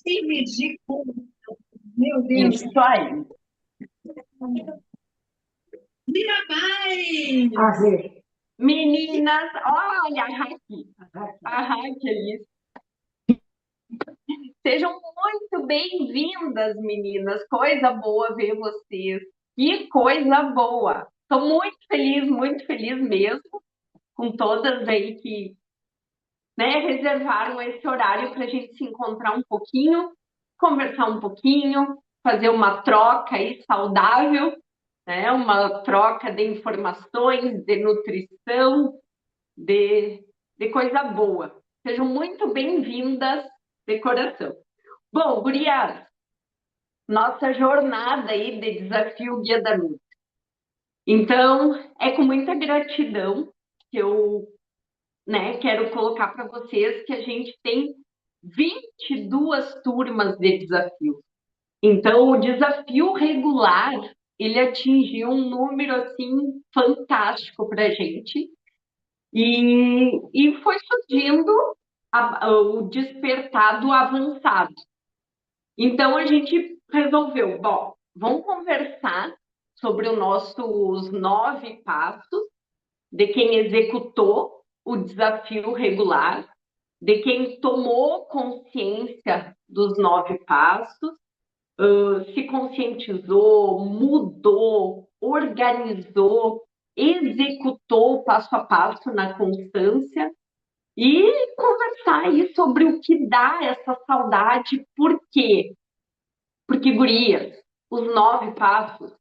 Times de conta. Meu Deus. Isso aí. Mira mais! A ver. Meninas, olha a Raquel. A Raquel. Sejam muito bem-vindas, meninas. Coisa boa ver vocês. Que coisa boa. Estou muito feliz mesmo com todas aí que, né, reservaram esse horário para a gente se encontrar um pouquinho, conversar um pouquinho, fazer uma troca aí saudável, né? Uma troca de informações, de nutrição, de, de coisa boa. Sejam muito bem-vindas de coração. Bom, gurias, nossa jornada aí de desafio Guia da Nutri. Então, é com muita gratidão que eu, né, quero colocar para vocês que a gente tem 22 turmas de desafio. Então, o desafio regular, ele atingiu um número, assim, fantástico para a gente. E foi surgindo o despertar do avançado. Então, a gente resolveu, bom, vamos conversar sobre os nossos 9 passos de quem executou o desafio regular, de quem tomou consciência dos 9 passos, se conscientizou, mudou, organizou, executou passo a passo na constância e conversar aí sobre o que dá essa saudade, por quê? Porque, gurias, os 9 passos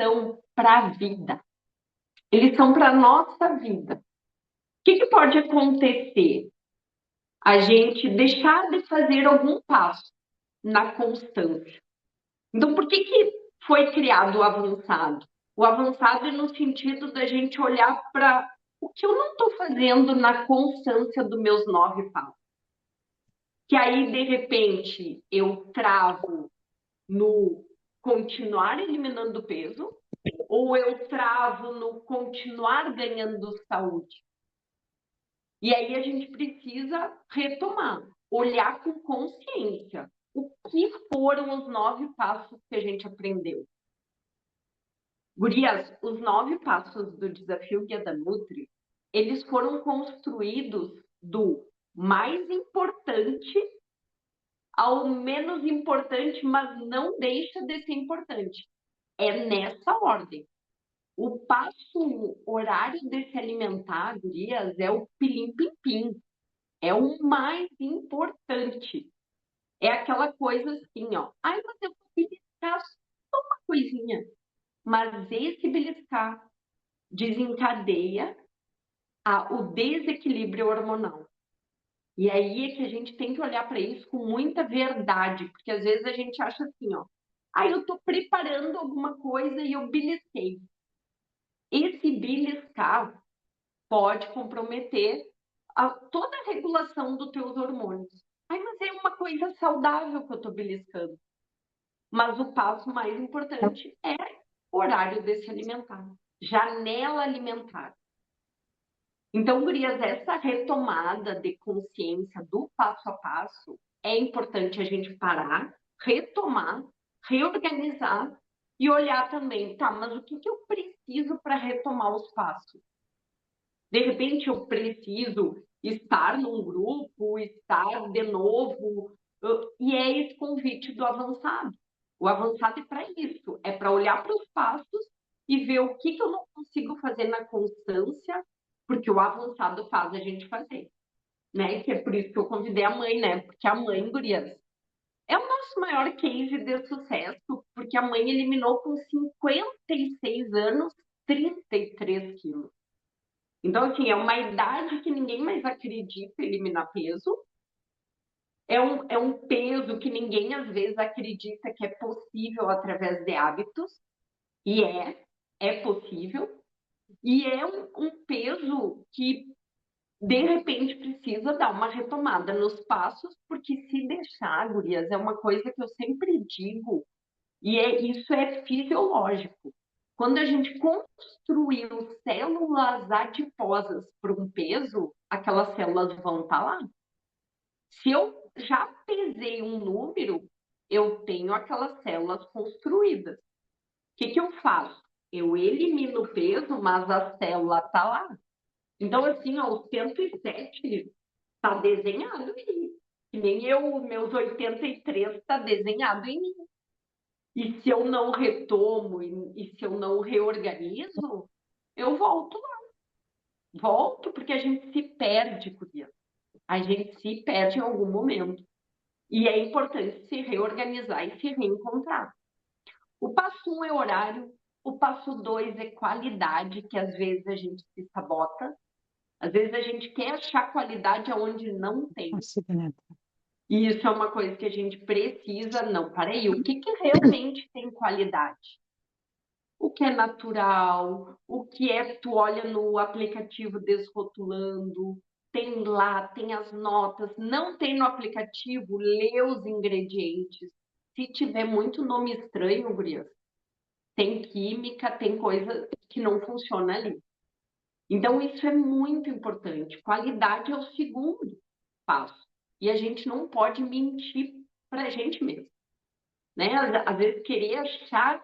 são para a vida. Eles são para a nossa vida. O que pode acontecer? A gente deixar de fazer algum passo na constância. Então, por que foi criado o avançado? O avançado é no sentido da gente olhar para o que eu não estou fazendo na constância dos meus 9 passos. Que aí, de repente, eu travo no continuar eliminando peso ou eu travo no continuar ganhando saúde. E aí a gente precisa retomar, olhar com consciência o que foram os 9 passos que a gente aprendeu. Gurias, os 9 passos do desafio Guia da Nutri, eles foram construídos do mais importante ao menos importante, mas não deixa de ser importante. É nessa ordem. O passo horário de se alimentar, gurias, é o pilim-pim-pim. É o mais importante. É aquela coisa assim, ó. Ai, mas eu vou beliscar só uma coisinha. Mas esse beliscar desencadeia o desequilíbrio hormonal. E aí é que a gente tem que olhar para isso com muita verdade, porque às vezes a gente acha assim, ó. Ah, eu estou preparando alguma coisa e eu belisquei. Esse beliscar pode comprometer toda a regulação dos teus hormônios. Ai, mas é uma coisa saudável que eu estou beliscando. Mas o passo mais importante é horário de se alimentar, janela alimentar. Então, gurias, essa retomada de consciência do passo a passo é importante a gente parar, retomar, reorganizar e olhar também, tá, mas o que eu preciso para retomar os passos? De repente, eu preciso estar num grupo, estar de novo, e é esse convite do avançado. O avançado é para isso, é para olhar para os passos e ver o que eu não consigo fazer na constância, porque o avançado faz a gente fazer, né? Que é por isso que eu convidei a mãe, né? Porque a mãe, gurias, é o nosso maior case de sucesso, porque a mãe eliminou com 56 anos 33 quilos. Então, assim, é uma idade que ninguém mais acredita eliminar peso. É um peso que ninguém, às vezes, acredita que é possível através de hábitos. E é possível. E é um peso que, de repente, precisa dar uma retomada nos passos, porque se deixar, gurias, é uma coisa que eu sempre digo, e isso é fisiológico. Quando a gente construiu células adiposas para um peso, aquelas células vão estar lá. Se eu já pesei um número, eu tenho aquelas células construídas. O que eu faço? Eu elimino o peso, mas a célula está lá. Então, assim, ó, o 107 está desenhado em mim. Que nem eu, meus 83 está desenhado em mim. E se eu não retomo e se eu não reorganizo, eu volto lá. Volto porque a gente se perde, Curia. A gente se perde em algum momento. E é importante se reorganizar e se reencontrar. O passo 1 é horário, o passo 2 é qualidade, que às vezes a gente se sabota, às vezes a gente quer achar qualidade onde não tem. E isso é uma coisa que a gente precisa, não, peraí, o que realmente tem qualidade? O que é natural, o que é, tu olha no aplicativo desrotulando, tem lá, tem as notas, não tem no aplicativo, lê os ingredientes. Se tiver muito nome estranho, gurias, tem química, tem coisa que não funciona ali. Então, isso é muito importante. Qualidade é o segundo passo. E a gente não pode mentir para a gente mesmo. Né? Às vezes, querer achar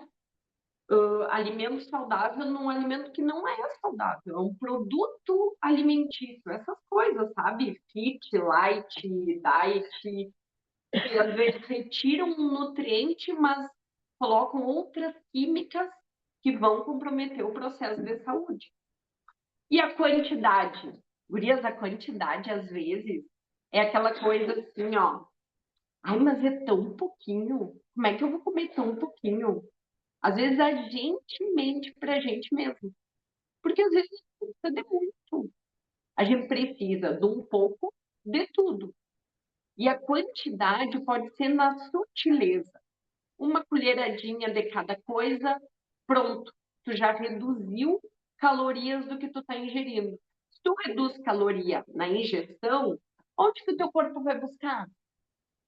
alimento saudável num alimento que não é saudável. É um produto alimentício. Essas coisas, sabe? Fit, light, diet. Que às vezes retiram um nutriente, mas colocam outras químicas que vão comprometer o processo de saúde. E a quantidade? Gurias, a quantidade, às vezes, é aquela coisa assim, ó. Ai, mas é tão pouquinho. Como é que eu vou comer tão pouquinho? Às vezes a gente mente pra gente mesmo. Porque às vezes precisa de muito. A gente precisa de um pouco de tudo. E a quantidade pode ser na sutileza. Uma colheradinha de cada coisa, pronto. Tu já reduziu calorias do que tu está ingerindo. Se tu reduz caloria na ingestão, onde que o teu corpo vai buscar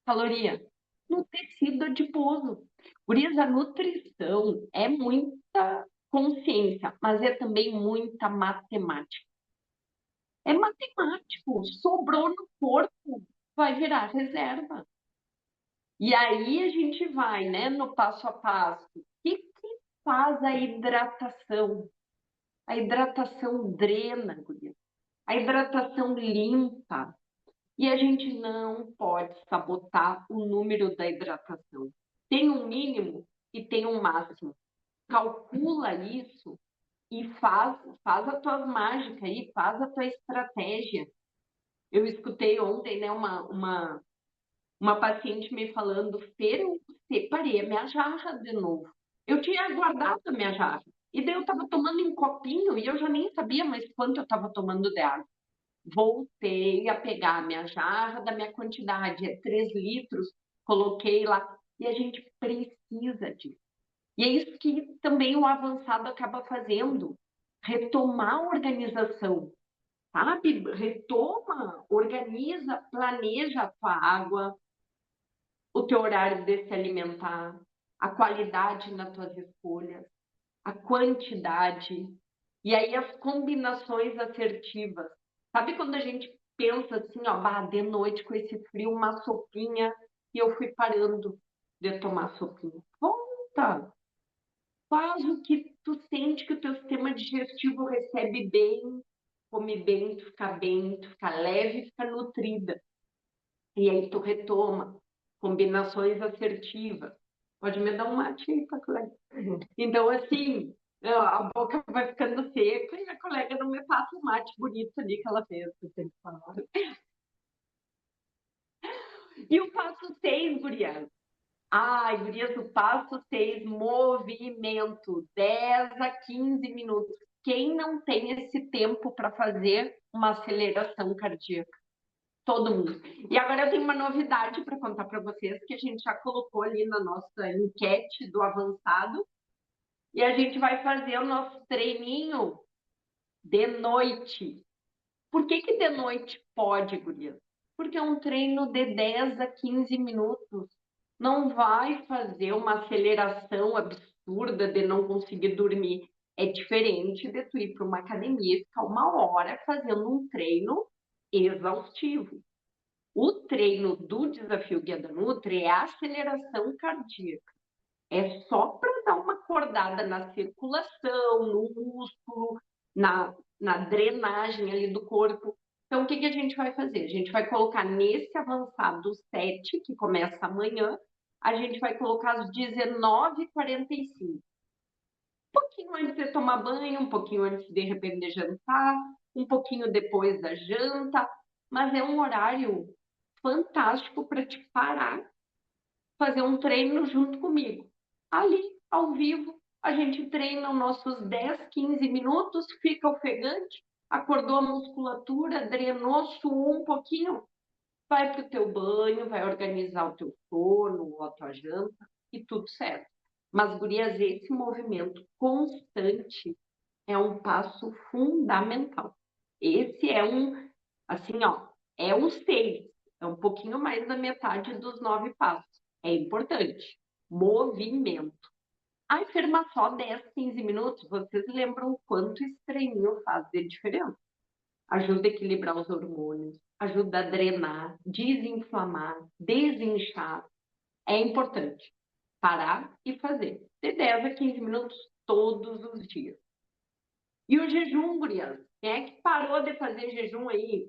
caloria? No tecido adiposo. Por isso, a nutrição é muita consciência, mas é também muita matemática. É matemático. Sobrou no corpo, vai virar reserva. E aí a gente vai, né, no passo a passo. O que faz a hidratação? A hidratação drena, guria. A hidratação limpa. E a gente não pode sabotar o número da hidratação. Tem um mínimo e tem um máximo. Calcula isso e faz as tuas mágicas aí, faz a tua estratégia. Eu escutei ontem, né, uma paciente me falando, Fer, eu separei a minha jarra de novo. Eu tinha guardado a minha jarra. E daí eu estava tomando um copinho e eu já nem sabia mais quanto eu estava tomando de água. Voltei a pegar a minha jarra da minha quantidade, é 3 litros, coloquei lá. E a gente precisa disso. E é isso que também o avançado acaba fazendo. Retomar a organização, sabe? Retoma, organiza, planeja a tua água, o teu horário de se alimentar, a qualidade nas tuas escolhas, a quantidade, e aí as combinações assertivas. Sabe quando a gente pensa assim, ó, bah, de noite com esse frio, uma sopinha, e eu fui parando de tomar sopinha. Volta! Faz o que tu sente que o teu sistema digestivo recebe bem, come bem, tu fica leve, fica nutrida. E aí tu retoma combinações assertivas. Pode me dar um mate aí, tá, colega? Então, assim, a boca vai ficando seca e a colega não me passa o mate bonito ali que ela fez. E o passo 6, gurias. Ai, gurias, o passo 6, movimento. 10 a 15 minutos. Quem não tem esse tempo para fazer uma aceleração cardíaca? Todo mundo. E agora eu tenho uma novidade para contar para vocês, que a gente já colocou ali na nossa enquete do avançado. E a gente vai fazer o nosso treininho de noite. Por que de noite pode, guria? Porque é um treino de 10 a 15 minutos. Não vai fazer uma aceleração absurda de não conseguir dormir. É diferente de tu ir para uma academia e ficar 1 hora fazendo um treino exaustivo. O treino do desafio Guia da Nutri é a aceleração cardíaca. É só para dar uma acordada na circulação, no músculo, na drenagem ali do corpo. Então, o que a gente vai fazer? A gente vai colocar nesse avançado 7, que começa amanhã, a gente vai colocar às 19h45. Um pouquinho antes de tomar banho, um pouquinho antes de repente de jantar, um pouquinho depois da janta, mas é um horário fantástico para te parar, fazer um treino junto comigo. Ali, ao vivo, a gente treina os nossos 10, 15 minutos, fica ofegante, acordou a musculatura, drenou, suou um pouquinho, vai para o teu banho, vai organizar o teu sono, a tua janta e tudo certo. Mas, gurias, esse movimento constante é um passo fundamental. Esse é assim, ó, é um 6, é um pouquinho mais da metade dos 9 passos. É importante. Movimento. Ai, Ferma, só 10, 15 minutos, vocês lembram o quanto esse treininho faz de diferença? Ajuda a equilibrar os hormônios, ajuda a drenar, desinflamar, desinchar. É importante parar e fazer. De 10 a 15 minutos todos os dias. E o jejum, gurias? Quem é que parou de fazer jejum aí?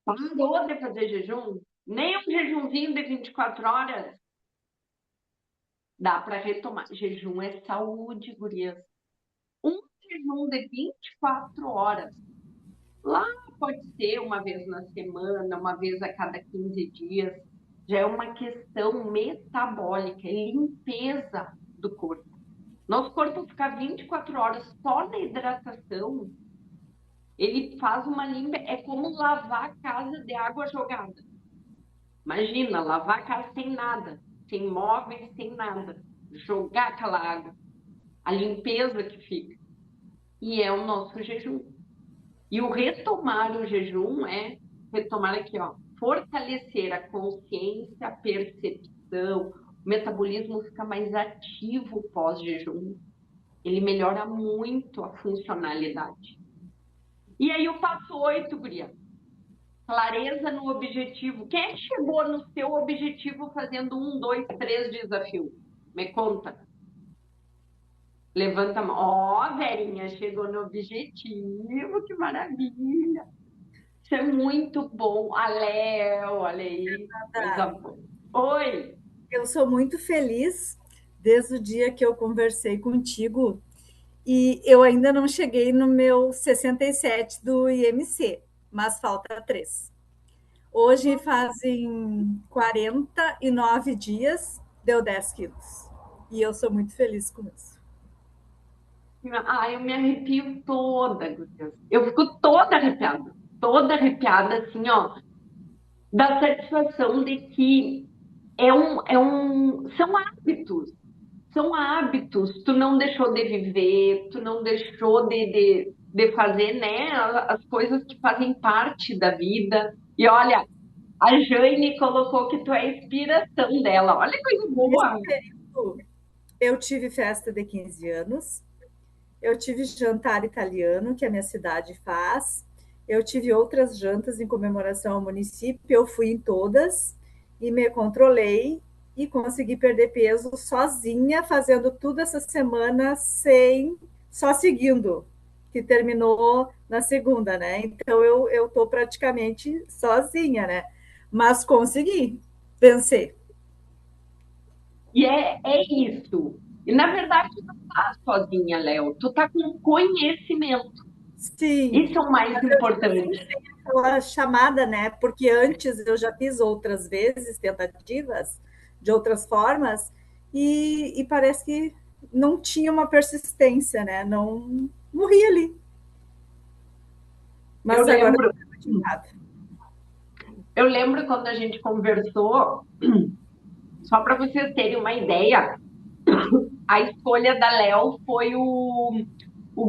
Parou de fazer jejum? Nem um jejumzinho de 24 horas? Dá para retomar. Jejum é saúde, gurias. Um jejum de 24 horas. Lá pode ser uma vez na semana, uma vez a cada 15 dias. Já é uma questão metabólica, é limpeza do corpo. Nosso corpo ficar 24 horas só na hidratação, ele faz uma limpa, é como lavar a casa de água jogada. Imagina, lavar a casa sem nada, sem móveis, sem nada. Jogar aquela água, a limpeza que fica. E é o nosso jejum. E o retomar o jejum é retomar aqui, ó, fortalecer a consciência, a percepção, o metabolismo fica mais ativo pós-jejum. Ele melhora muito a funcionalidade. E aí o passo 8, guria. Clareza no objetivo. Quem é que chegou no seu objetivo fazendo 1, 2, 3 desafio? Me conta. Levanta a mão. Ó, Verinha, chegou no objetivo, que maravilha. Isso é muito bom. A Léo, olha aí, coisa boa. Oi. Eu sou muito feliz desde o dia que eu conversei contigo e eu ainda não cheguei no meu 67 do IMC, mas falta 3. Hoje fazem 49 dias, deu 10 quilos. E eu sou muito feliz com isso. Ah, eu me arrepio toda, Gurias. Eu fico toda arrepiada, assim, ó, da satisfação de que são hábitos. Tu não deixou de viver, tu não deixou de fazer, né, as coisas que fazem parte da vida. E olha, a Jane colocou que tu é a inspiração dela. Olha que coisa boa. Nesse período, eu tive festa de 15 anos, eu tive jantar italiano, que a minha cidade faz, eu tive outras jantas em comemoração ao município, eu fui em todas e me controlei e consegui perder peso sozinha, fazendo tudo essa semana só seguindo, que terminou na segunda, né? Então eu tô praticamente sozinha, né? Mas consegui vencer. E é isso. E na verdade, tu não tá sozinha, Léo. Tu tá com conhecimento. Sim, Isso é o mais importante. aquela chamada, né? Porque antes eu já fiz outras vezes tentativas de outras formas e parece que não tinha uma persistência, né? Não morri ali. Eu Mas agora lembro, eu lembro quando a gente conversou, só para vocês terem uma ideia, a escolha da Léo foi o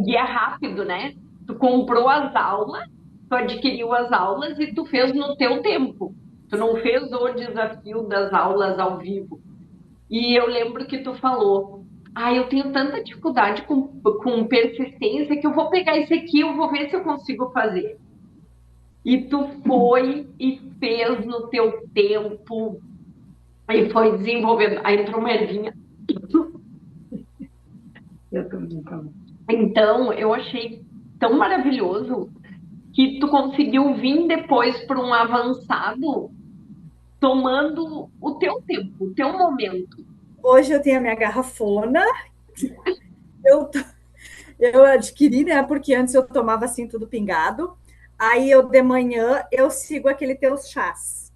guia rápido, né? Tu comprou as aulas, tu adquiriu as aulas e tu fez no teu tempo. Tu não fez o desafio das aulas ao vivo. E eu lembro que tu falou, eu tenho tanta dificuldade com persistência que eu vou pegar esse aqui, eu vou ver se eu consigo fazer. E tu foi e fez no teu tempo e foi desenvolvendo. Aí entrou uma ervinha. Eu tô brincando. Então, eu achei tão maravilhoso que tu conseguiu vir depois para um avançado tomando o teu tempo, o teu momento. Hoje eu tenho a minha garrafona, eu, eu adquiri, né? Porque antes eu tomava assim tudo pingado. Aí eu de manhã eu sigo aquele teus chás.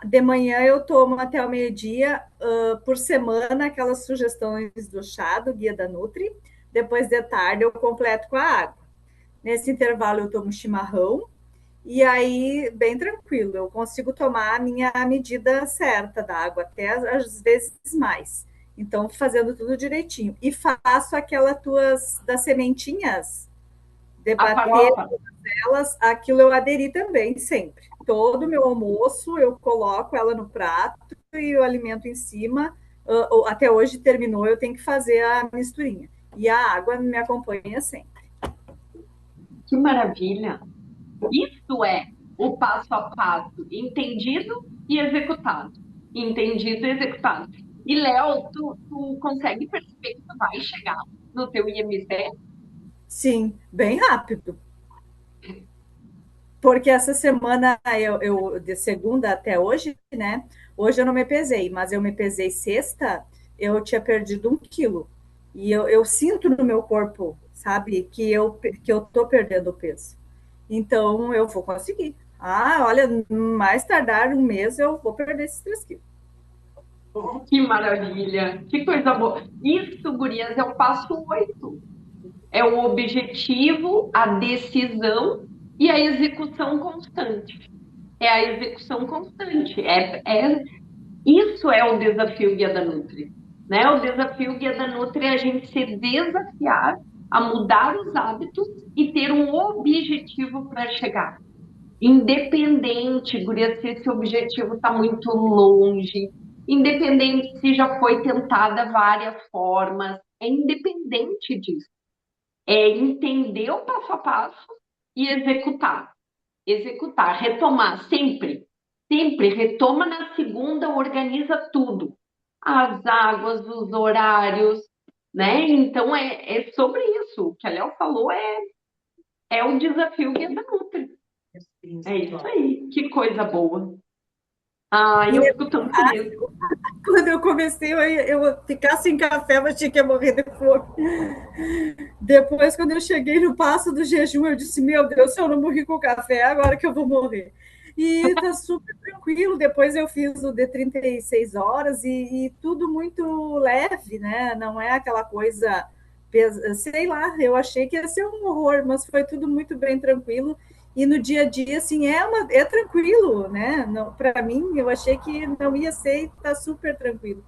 De manhã eu tomo até o meio-dia, por semana, aquelas sugestões do chá, do Guia da Nutri. Depois de tarde eu completo com a água. Nesse intervalo eu tomo chimarrão. E aí, bem tranquilo, eu consigo tomar a minha medida certa da água, até às vezes mais. Então, fazendo tudo direitinho. E faço aquela tuas das sementinhas, A debater farofa. elas, aquilo eu aderi também, sempre. Todo o meu almoço eu coloco ela no prato e o alimento em cima. Até hoje terminou, eu tenho que fazer a misturinha. E a água me acompanha sempre. Que maravilha! Isso é o passo a passo entendido e executado. Entendido e executado. E, Léo, tu consegue perceber que tu vai chegar no teu IMC? Sim, bem rápido. Porque essa semana, de segunda até hoje, né? Hoje eu não me pesei, mas eu me pesei sexta, eu tinha perdido 1 quilo. E eu sinto no meu corpo, sabe, que eu tô perdendo peso. Então eu vou conseguir. Ah, olha, mais tardar 1 mês eu vou perder esses 3 quilos. Que maravilha! Que coisa boa! Isso, gurias, é o passo 8. É o objetivo, a decisão e a execução constante. É a execução constante. Isso é o desafio Guia da Nutri. Né? O desafio Guia da Nutri é a gente se desafiar a mudar os hábitos e ter um objetivo para chegar. Independente, guria, se esse objetivo está muito longe, independente se já foi tentada várias formas, é independente disso. É entender o passo a passo e executar. Executar, retomar sempre. Sempre retoma na segunda, organiza tudo. As águas, os horários, né? Então é sobre isso. O que a Léo falou é o desafio Guia da Nutri. É isso aí. Que coisa boa. Ah, E eu fico tão feliz. quando eu comecei, eu ficar sem café, mas tinha que morrer de fome. Depois, quando eu cheguei no passo do jejum, eu disse: Meu Deus, se eu não morri com café, agora que eu vou morrer. E tá super tranquilo. Depois eu fiz o de 36 horas e tudo muito leve, né? Não é aquela coisa, sei lá, eu achei que ia ser um horror, mas foi tudo muito bem tranquilo. E no dia a dia, assim, é tranquilo, né? Para mim, eu achei que não ia ser e tá super tranquilo.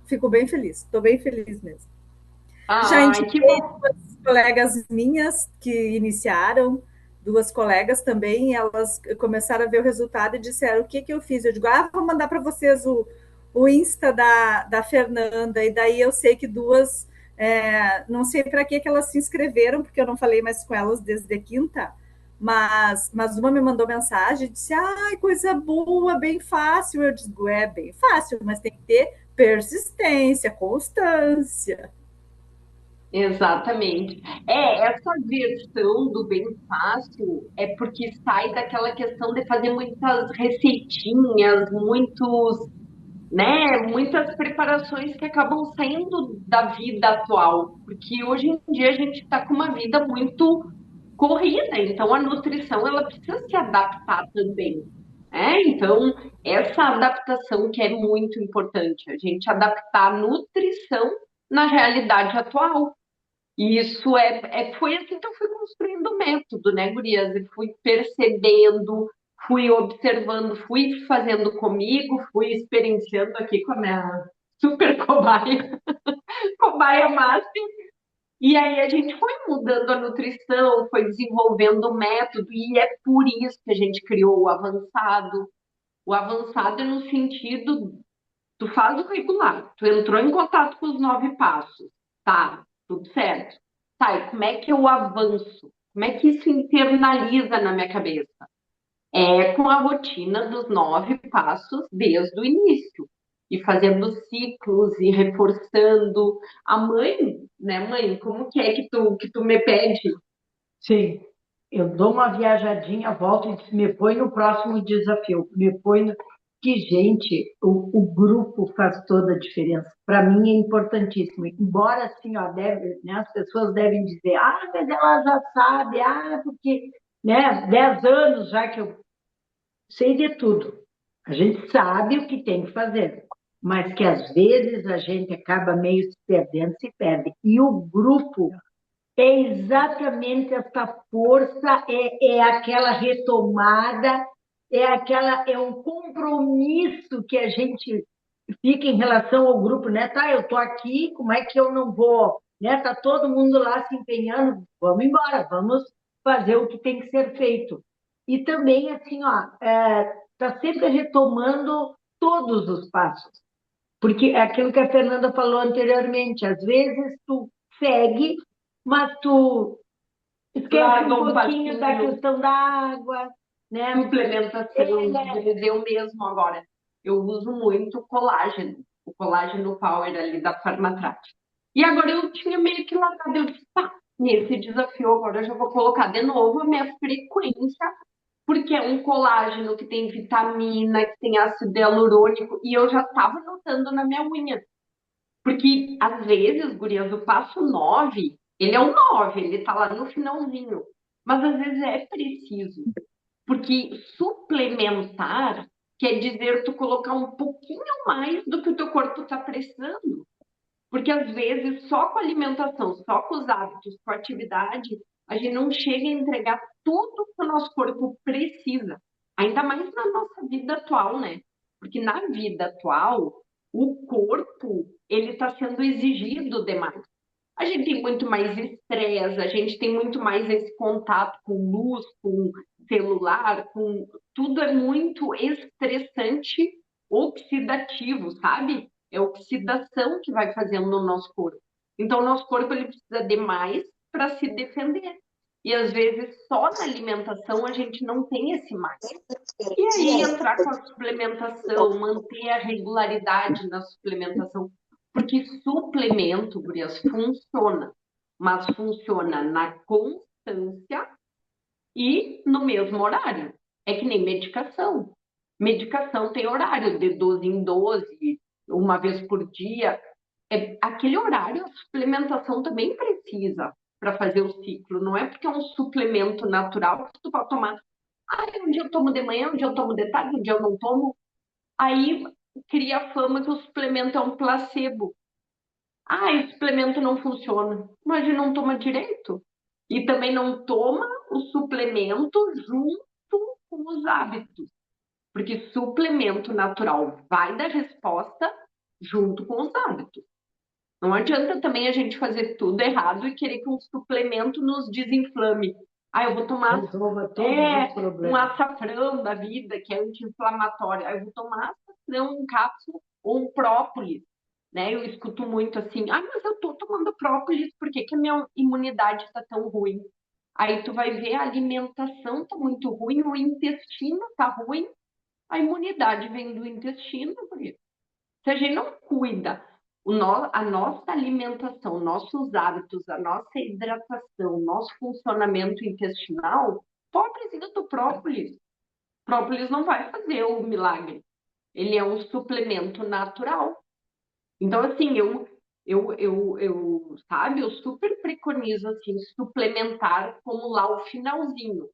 Fico bem feliz, estou bem feliz mesmo. Já Ai, que indiquei bom. 2 colegas minhas que iniciaram, 2 colegas também, elas começaram a ver o resultado e disseram: o que, que eu fiz? Eu digo: vou mandar para vocês o Insta da Fernanda, e daí eu sei que duas, não sei para que elas se inscreveram, porque eu não falei mais com elas desde quinta, mas uma me mandou mensagem e disse: ai, coisa boa, bem fácil. Eu digo: é bem fácil, mas tem que ter persistência, constância. Exatamente. Essa versão do bem fácil é porque sai daquela questão de fazer muitas receitinhas, muitas preparações que acabam saindo da vida atual, porque hoje em dia a gente está com uma vida muito corrida, então a nutrição ela precisa se adaptar também. Então, essa adaptação que é muito importante, a gente adaptar a nutrição na realidade atual. E isso foi assim que eu fui construindo o método, né, gurias? E fui percebendo, fui observando, fui fazendo comigo, fui experienciando aqui com a minha super cobaia, cobaia master. E aí a gente foi mudando a nutrição, foi desenvolvendo o método, e é por isso que a gente criou o avançado. O avançado é no sentido, tu faz o regular, tu entrou em contato com os 9 passos, tá, tudo certo. Tá, e como é que eu avanço? Como é que isso internaliza na minha cabeça? É com a rotina dos 9 passos desde o início. E fazendo ciclos e reforçando. A mãe, né, mãe? Como que é que tu me pede? Sim, eu dou uma viajadinha, volto e disse, me põe no próximo desafio, me põe no... Que, gente, o grupo faz toda a diferença. Para mim é importantíssimo. Embora, assim, ó, né, as pessoas devem dizer, mas ela já sabe, porque, né, 10 anos já que eu sei de tudo. A gente sabe o que tem que fazer, mas que às vezes a gente acaba meio se perdendo, se perde. E o grupo é exatamente essa força, é aquela retomada, é um compromisso que a gente fica em relação ao grupo, né? Tá, eu tô aqui, como é que eu não vou, né? Tá todo mundo lá se empenhando, vamos embora, vamos fazer o que tem que ser feito. E também, assim, ó, tá sempre retomando todos os passos, porque é aquilo que a Fernanda falou anteriormente, às vezes tu segue, mas tu esquece um Larga um pouquinho da passinho. questão da água, né? Suplementação, eu mesmo agora. Eu uso muito o colágeno Power ali da Farmatrat. E agora eu tinha meio que largado, eu disse, pá, nesse desafio agora eu já vou colocar de novo a minha frequência, porque é um colágeno que tem vitamina, que tem ácido hialurônico, e eu já estava notando na minha unha. Porque, às vezes, gurias, o passo 9 ele é o 9 ele tá lá no finalzinho. Mas, às vezes, é preciso. Porque suplementar quer dizer tu colocar um pouquinho mais do que o teu corpo está precisando. Porque, às vezes, só com a alimentação, só com os hábitos, com a atividade, a gente não chega a entregar tudo que o nosso corpo precisa. Ainda mais na nossa vida atual, né? Porque na vida atual, o corpo, ele está sendo exigido demais. A gente tem muito mais estresse, a gente tem muito mais esse contato com luz, com celular, com tudo é muito estressante, oxidativo, sabe? É oxidação que vai fazendo no nosso corpo. Então, o nosso corpo ele precisa de mais para se defender. E às vezes só na alimentação a gente não tem esse mais. E aí entrar com a suplementação, manter a regularidade na suplementação, porque suplemento, gurias, funciona, mas funciona na constância e no mesmo horário. É que nem medicação. Medicação tem horário de 12 em 12, uma vez por dia. Aquele horário a suplementação também precisa para fazer o ciclo. Não é porque é um suplemento natural que tu pode tomar. Um dia eu tomo de manhã, um dia eu tomo de tarde, um dia eu não tomo. Aí cria a fama que o suplemento é um placebo. O suplemento não funciona. Mas ele não toma direito. E também não toma o suplemento junto com os hábitos. Porque suplemento natural vai dar resposta junto com os hábitos. Não adianta também a gente fazer tudo errado e querer que um suplemento nos desinflame. Eu vou tomar um açafrão da vida, que é anti-inflamatório. Eu vou tomar açafrão em cápsula ou um própolis. Né? Eu escuto muito assim, mas eu tô tomando própolis, por que que a minha imunidade está tão ruim? Aí tu vai ver a alimentação tá muito ruim, o intestino tá ruim, a imunidade vem do intestino, por isso. Se a gente não cuida a nossa alimentação, nossos hábitos, a nossa hidratação, nosso funcionamento intestinal, pobrezinho do própolis. Própolis não vai fazer o milagre. Ele é um suplemento natural. Então, assim, sabe, eu super preconizo, assim, suplementar como lá o finalzinho.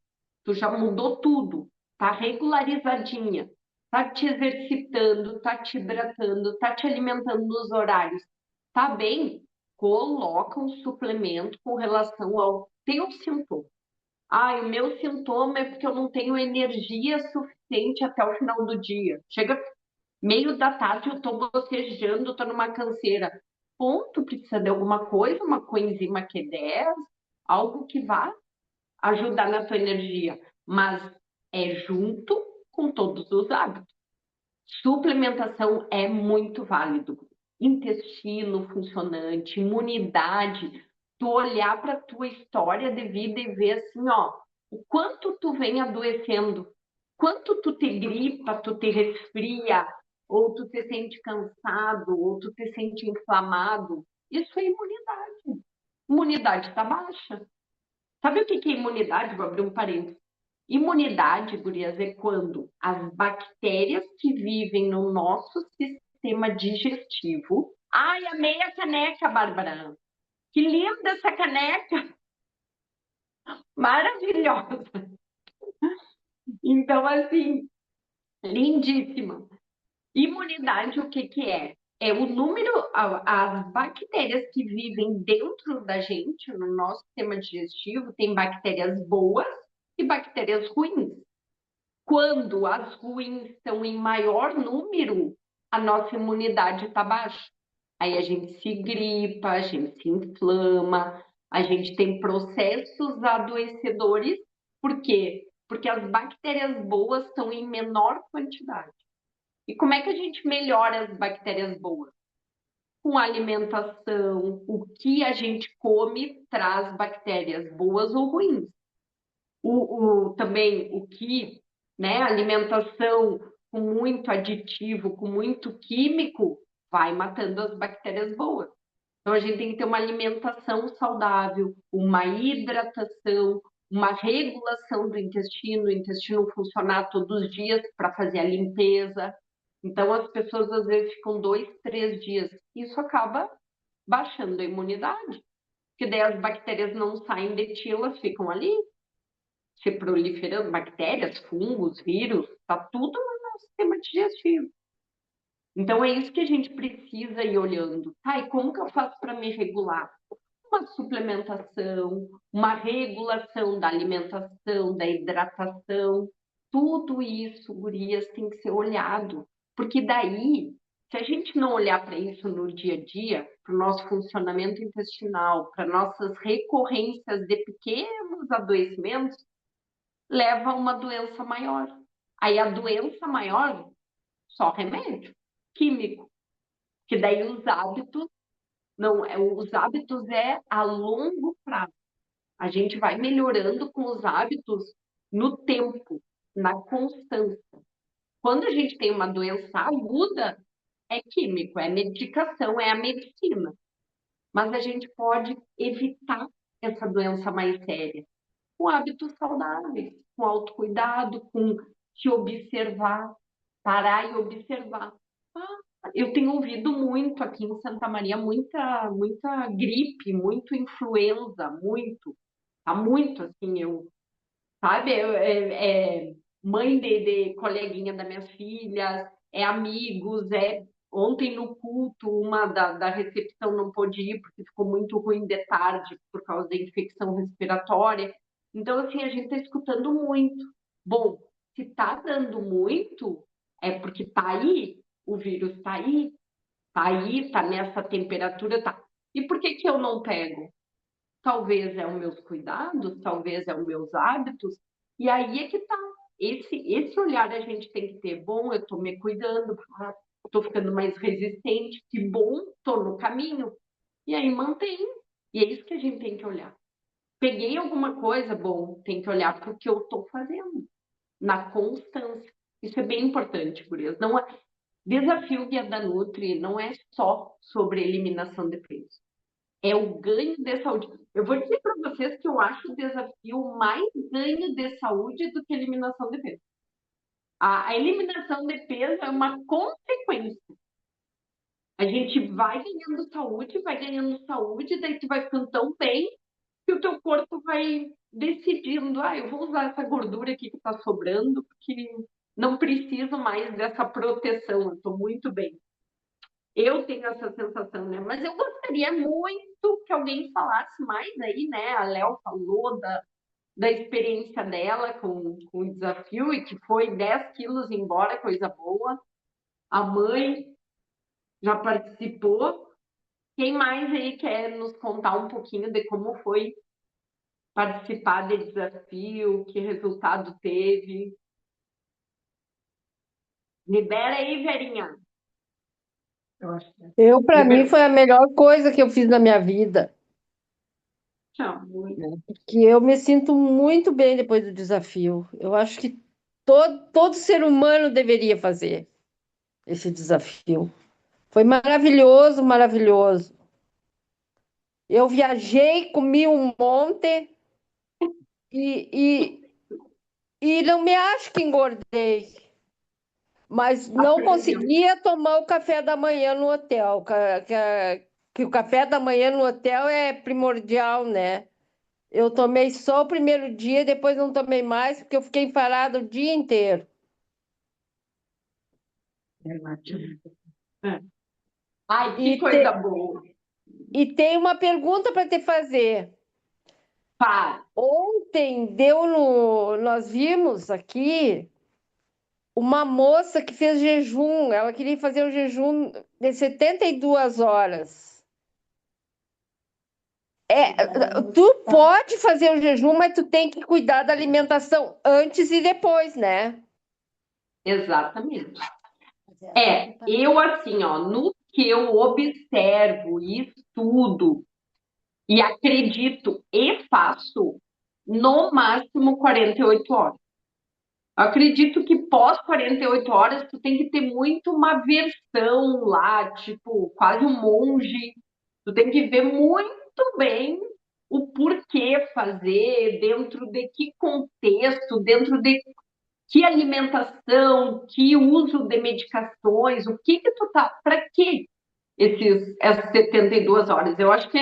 Tu já mudou tudo, tá regularizadinha, tá te exercitando, tá te hidratando, tá te alimentando nos horários, tá bem? Coloca um suplemento com relação ao teu sintoma. O meu sintoma é porque eu não tenho energia suficiente até o final do dia. Chega meio da tarde, eu tô bocejando, tô numa canseira. Ponto, precisa de alguma coisa, uma coenzima Q10, algo que vá ajudar na tua energia. Mas é junto com todos os hábitos. Suplementação é muito válido. Intestino funcionante, imunidade. tu olhar para tua história de vida e ver assim, ó, o quanto tu vem adoecendo, quanto tu te gripa, tu te resfria, ou tu te sente cansado, ou tu te sente inflamado. Isso é imunidade. Imunidade está baixa. Sabe o que é imunidade? Vou abrir um parênteses. Imunidade, gurias, é quando as bactérias que vivem no nosso sistema digestivo. Ai, amei a caneca, Bárbara. Que linda essa caneca! Maravilhosa! Então, assim, lindíssima. Imunidade, o que que é? É o número, as bactérias que vivem dentro da gente, no nosso sistema digestivo, tem bactérias boas e bactérias ruins. Quando as ruins estão em maior número, a nossa imunidade está baixa. Aí a gente se gripa, a gente se inflama, a gente tem processos adoecedores. Por quê? Porque as bactérias boas estão em menor quantidade. E como é que a gente melhora as bactérias boas? Com alimentação, o que a gente come traz bactérias boas ou ruins. Também o que, né, alimentação com muito aditivo, com muito químico, vai matando as bactérias boas. Então, a gente tem que ter uma alimentação saudável, uma hidratação, uma regulação do intestino, o intestino funcionar todos os dias para fazer a limpeza. Então, as pessoas às vezes ficam 2, 3 dias. Isso acaba baixando a imunidade, porque daí as bactérias não saem de ti, elas ficam ali, se proliferando, bactérias, fungos, vírus, tá tudo no nosso sistema digestivo. Então é isso que a gente precisa ir olhando. Tá, e como que eu faço para me regular? Uma suplementação, uma regulação da alimentação, da hidratação, tudo isso, gurias, tem que ser olhado. Porque daí, se a gente não olhar para isso no dia a dia, para o nosso funcionamento intestinal, para nossas recorrências de pequenos adoecimentos, leva a uma doença maior. Aí a doença maior, só remédio químico, que daí os hábitos não, os hábitos é a longo prazo. A gente vai melhorando com os hábitos no tempo, na constância. Quando a gente tem uma doença aguda, é químico, é medicação, é a medicina. Mas a gente pode evitar essa doença mais séria com hábitos saudáveis, com autocuidado, com se observar, parar e observar. Eu tenho ouvido muito aqui em Santa Maria, muita gripe, muito influenza, muito. Tá muito assim, sabe? É mãe de coleguinha das minhas filhas, é amigos, Ontem no culto, uma da recepção não pôde ir porque ficou muito ruim de tarde por causa da infecção respiratória. Então, assim, a gente está escutando muito. Bom, se está dando muito, é porque está aí, o vírus está aí, está nessa temperatura, tá. E por que que eu não pego? Talvez é os meus cuidados, talvez é os meus hábitos, e aí é que tá. Esse olhar a gente tem que ter. Bom, eu estou me cuidando, estou ficando mais resistente, que bom, estou no caminho. E aí mantém. E é isso que a gente tem que olhar. Peguei alguma coisa, bom, tem que olhar para o que eu estou fazendo, na constância. Isso é bem importante, gurias. Não é... Desafio Guia da Nutri não é só sobre eliminação de peso. É o ganho de saúde. Eu vou dizer para vocês que eu acho o desafio mais ganho de saúde do que eliminação de peso. A eliminação de peso é uma consequência. A gente vai ganhando saúde, daí tu vai ficando tão bem que o teu corpo vai decidindo, eu vou usar essa gordura aqui que está sobrando, porque não preciso mais dessa proteção, eu estou muito bem. Eu tenho essa sensação, né? Mas eu gostaria muito que alguém falasse mais aí, né? A Léo falou da experiência dela com o desafio e que foi 10 quilos embora, coisa boa. A mãe já participou. Quem mais aí quer nos contar um pouquinho de como foi participar de desafio, que resultado teve? Libera aí, Verinha. Eu acho que Para mim, Liberou. foi a melhor coisa que eu fiz na minha vida. Muito. Que eu me sinto muito bem depois do desafio. Eu acho que todo ser humano deveria fazer esse desafio. Foi maravilhoso, maravilhoso. Eu viajei, comi um monte e, e não me acho que engordei, mas não Aprendeu. conseguia tomar o café da manhã no hotel, que o café da manhã no hotel é primordial, né? Eu tomei só o primeiro dia, depois não tomei mais, porque eu fiquei parada o dia inteiro. É. Ai, que E, coisa boa. e tem uma pergunta para te fazer. Pá, Ontem nós vimos aqui uma moça que fez jejum, ela queria fazer o jejum de 72 horas. Tu pode fazer o jejum, mas tu tem que cuidar da alimentação antes e depois, né? exatamente. Eu assim, ó, no que eu observo e estudo e acredito e faço, no máximo 48 horas. Eu acredito que pós 48 horas tu tem que ter muito uma versão lá, tipo, quase um monge. Tu tem que ver muito bem o porquê fazer, dentro de que contexto, dentro de que alimentação, que uso de medicações, o que que tu tá, para que essas 72 horas? Eu acho que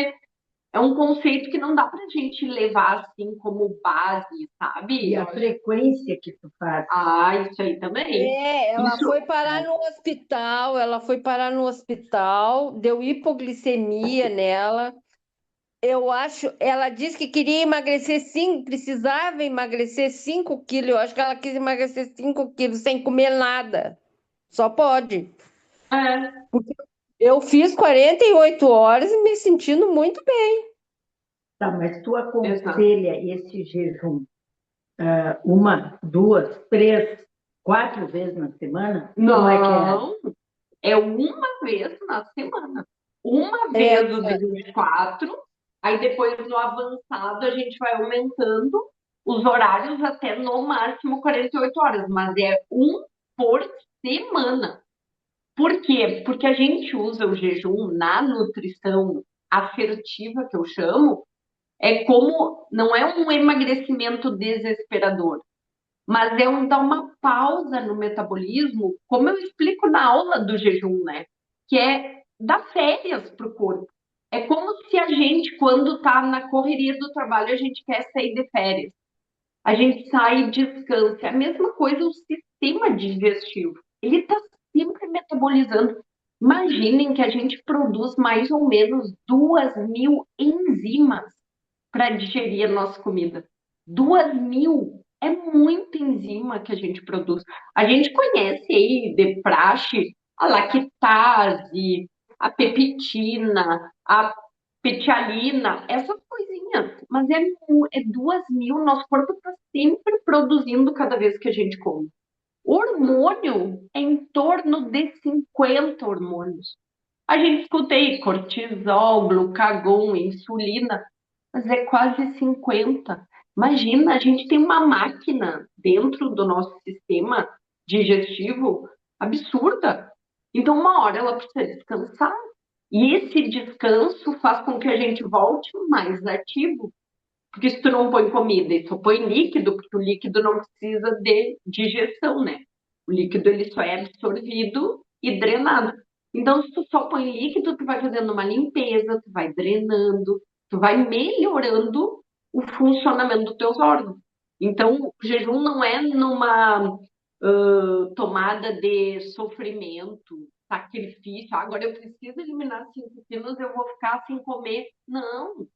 é um conceito que não dá pra gente levar assim como base, sabe? E a frequência que tu faz. Isso aí também. Ela Isso foi parar no hospital, deu hipoglicemia nela. Eu acho, ela disse que queria emagrecer 5, precisava emagrecer 5 quilos. Eu acho que ela quis emagrecer 5 quilos sem comer nada. Só pode. é, Eu fiz 48 horas e me sentindo muito bem. Tá, mas tu exato. aconselha esse jejum uma, duas, três, quatro vezes na semana? Como é que é? Não, é uma vez na semana. Uma É, vez o de 24, aí depois no avançado a gente vai aumentando os horários até no máximo 48 horas, mas é um por semana. Por quê? Porque a gente usa o jejum na nutrição assertiva, que eu chamo, é como, não é um emagrecimento desesperador, mas é dar uma pausa no metabolismo, como eu explico na aula do jejum, né? Que é dar férias para o corpo. É como se a gente, quando está na correria do trabalho, a gente quer sair de férias. A gente sai e descansa. É a mesma coisa o sistema digestivo. Ele está sempre metabolizando. Imaginem que a gente produz mais ou menos 2.000 enzimas para digerir a nossa comida. 2.000 é muita enzima que a gente produz. A gente conhece aí de praxe a lactase, a peptina, a petialina, essas coisinhas. Mas é 2.000, nosso corpo está sempre produzindo cada vez que a gente come. Hormônio é em torno de 50 hormônios. A gente escuta aí cortisol, glucagon, insulina, mas é quase 50. Imagina, a gente tem uma máquina dentro do nosso sistema digestivo absurda. Então, uma hora ela precisa descansar. E esse descanso faz com que a gente volte mais ativo. Porque se tu não põe comida e só põe líquido, porque o líquido não precisa de digestão, né? O líquido ele só é absorvido e drenado. Então, se tu só põe líquido, tu vai fazendo uma limpeza, tu vai drenando, tu vai melhorando o funcionamento dos teus órgãos. Então, o jejum não é numa tomada de sofrimento, sacrifício. Agora eu preciso eliminar 5 quilos, eu vou ficar sem comer. Não,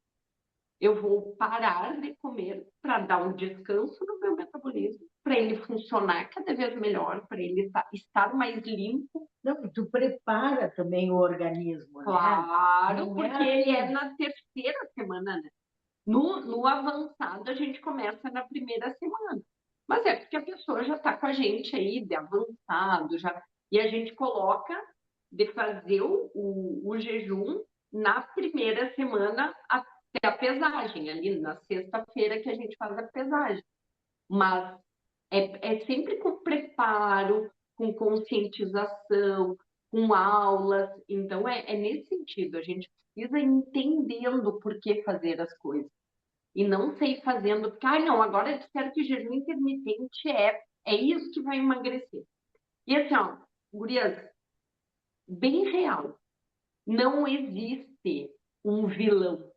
eu vou parar de comer para dar um descanso no meu metabolismo, para ele funcionar cada vez melhor, para ele estar mais limpo. Não, e tu prepara também o organismo, né? Claro, Não porque é ele é assim. na terceira semana, né? No avançado, a gente começa na primeira semana. Mas é porque a pessoa já está com a gente aí, de avançado, já, e a gente coloca de fazer o jejum na primeira semana ter a pesagem ali na sexta-feira que a gente faz a pesagem. Mas é sempre com preparo, com conscientização, com aulas. Então, é nesse sentido. A gente precisa ir entendendo por que fazer as coisas. E não sair fazendo, porque, não, agora disseram que jejum intermitente é isso que vai emagrecer. E assim, ó, gurias, bem real. Não existe um vilão.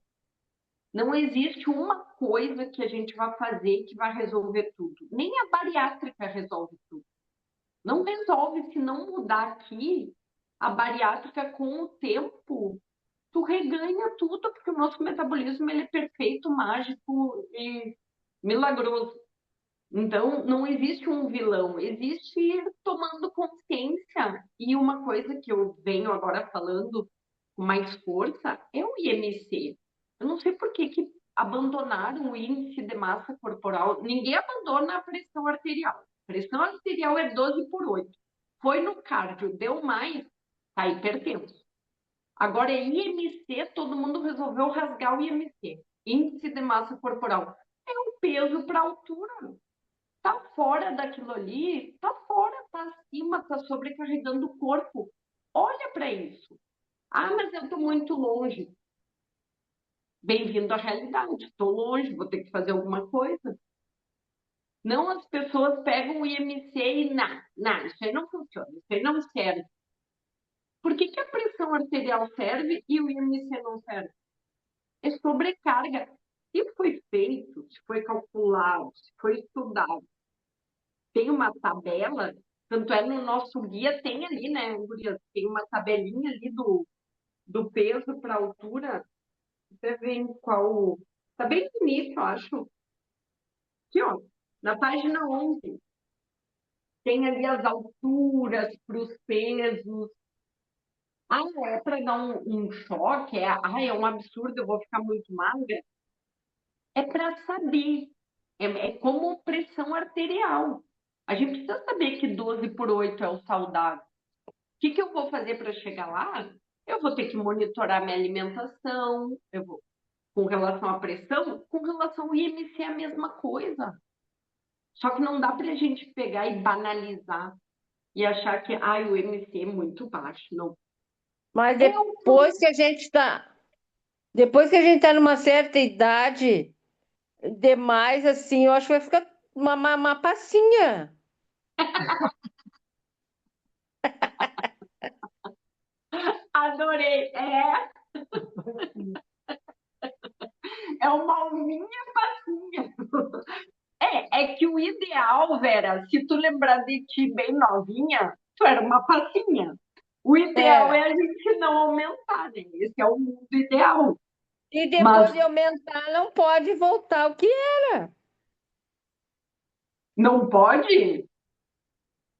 Não existe uma coisa que a gente vai fazer que vai resolver tudo. Nem a bariátrica resolve tudo. Não resolve se não mudar aqui. A bariátrica, com o tempo, tu reganha tudo, porque o nosso metabolismo ele é perfeito, mágico e milagroso. Então, não existe um vilão, existe ir tomando consciência. E uma coisa que eu venho agora falando com mais força é o IMC. Eu não sei por que abandonaram o índice de massa corporal. Ninguém abandona a pressão arterial. A pressão arterial é 12/8. Foi no cardio, deu mais, tá hipertenso. Agora é IMC, todo mundo resolveu rasgar o IMC. Índice de massa corporal. É o peso para a altura. Tá fora daquilo ali, tá fora, tá acima, tá sobrecarregando o corpo. Olha para isso. Mas eu tô muito longe. Bem-vindo à realidade. Estou longe, vou ter que fazer alguma coisa. Não, as pessoas pegam o IMC e não, isso aí não funciona, isso aí não serve. Por que a pressão arterial serve e o IMC não serve? É sobrecarga. Se foi feito, se foi calculado, se foi estudado, tem uma tabela, tanto é no nosso guia, tem ali, né, gurias? Tem uma tabelinha ali do peso para altura. Você vê em qual. Tá bem bonito, eu acho. Aqui, ó, na página 11. Tem ali as alturas para os pesos. É para dar um choque? É um absurdo, eu vou ficar muito magra? É para saber. É como pressão arterial. A gente precisa saber que 12/8 é o saudável. O que eu vou fazer para chegar lá? Eu vou ter que monitorar minha alimentação, com relação à pressão, com relação ao IMC é a mesma coisa. Só que não dá para a gente pegar e banalizar e achar que o IMC é muito baixo. Não. Mas depois que a gente tá numa certa idade, demais, assim, eu acho que vai ficar uma passinha. Adorei. É uma alminha passinha. É que o ideal, Vera, se tu lembrar de ti bem novinha, tu era uma passinha. O ideal é a gente não aumentar, né? Esse é o mundo ideal. E depois de aumentar, não pode voltar ao que era. Não pode?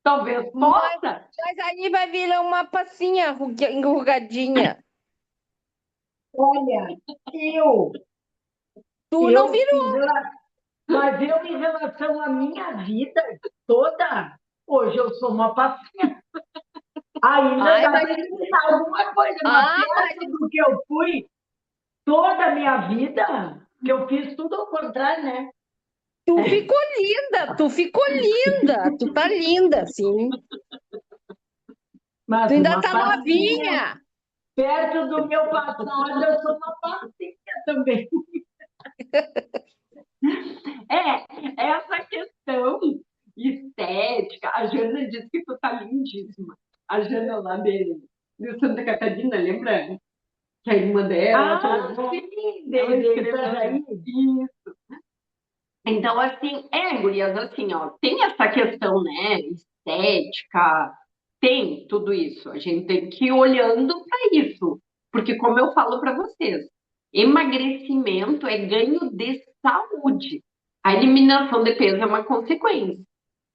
Talvez possa. Mas aí vai virar uma passinha enrugadinha. Olha, eu Tu não virou. Mas eu, em relação à minha vida toda, hoje eu sou uma passinha. Ainda dá para inventar alguma coisa, mas perto do que eu fui toda a minha vida, que eu fiz tudo ao contrário, né? Tu ficou linda, tu tá linda, sim. Mas tu ainda uma tá passinha, novinha. Perto do meu passado, eu sou uma passinha também. Essa questão estética, a Jana disse que tu tá lindíssima. A Jana lá de Santa Catarina, lembra? Que a irmã dela. Sim, ela escreveu isso. Então, assim, gurias, assim, ó, tem essa questão, né, estética, tem tudo isso. A gente tem que ir olhando para isso. Porque, como eu falo para vocês, emagrecimento é ganho de saúde. A eliminação de peso é uma consequência.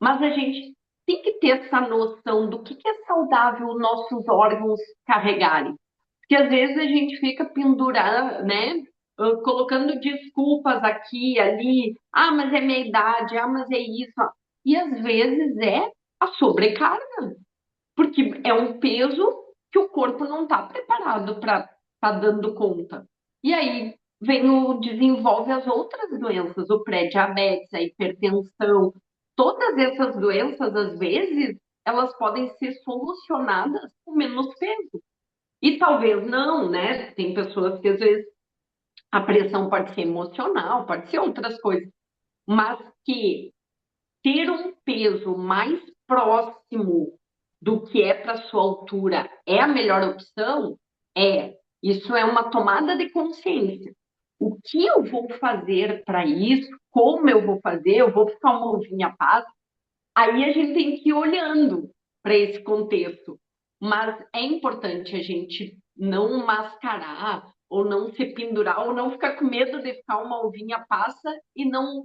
Mas a gente tem que ter essa noção do que é saudável os nossos órgãos carregarem. Porque às vezes a gente fica pendurado, né? Colocando desculpas aqui, ali. Mas é minha idade, mas é isso. E às vezes é a sobrecarga. Porque é um peso que o corpo não está preparado para estar dando conta. E aí desenvolve as outras doenças, o pré-diabetes, a hipertensão. Todas essas doenças, às vezes, elas podem ser solucionadas com menos peso. E talvez não, né? Tem pessoas que às vezes a pressão pode ser emocional, pode ser outras coisas, mas que ter um peso mais próximo do que é para sua altura é a melhor opção, é. Isso é uma tomada de consciência. O que eu vou fazer para isso? Como eu vou fazer? Eu vou ficar uma uvinha passa? Aí a gente tem que ir olhando para esse contexto. Mas é importante a gente não mascarar, ou não se pendurar, ou não ficar com medo de ficar uma uvinha passa e não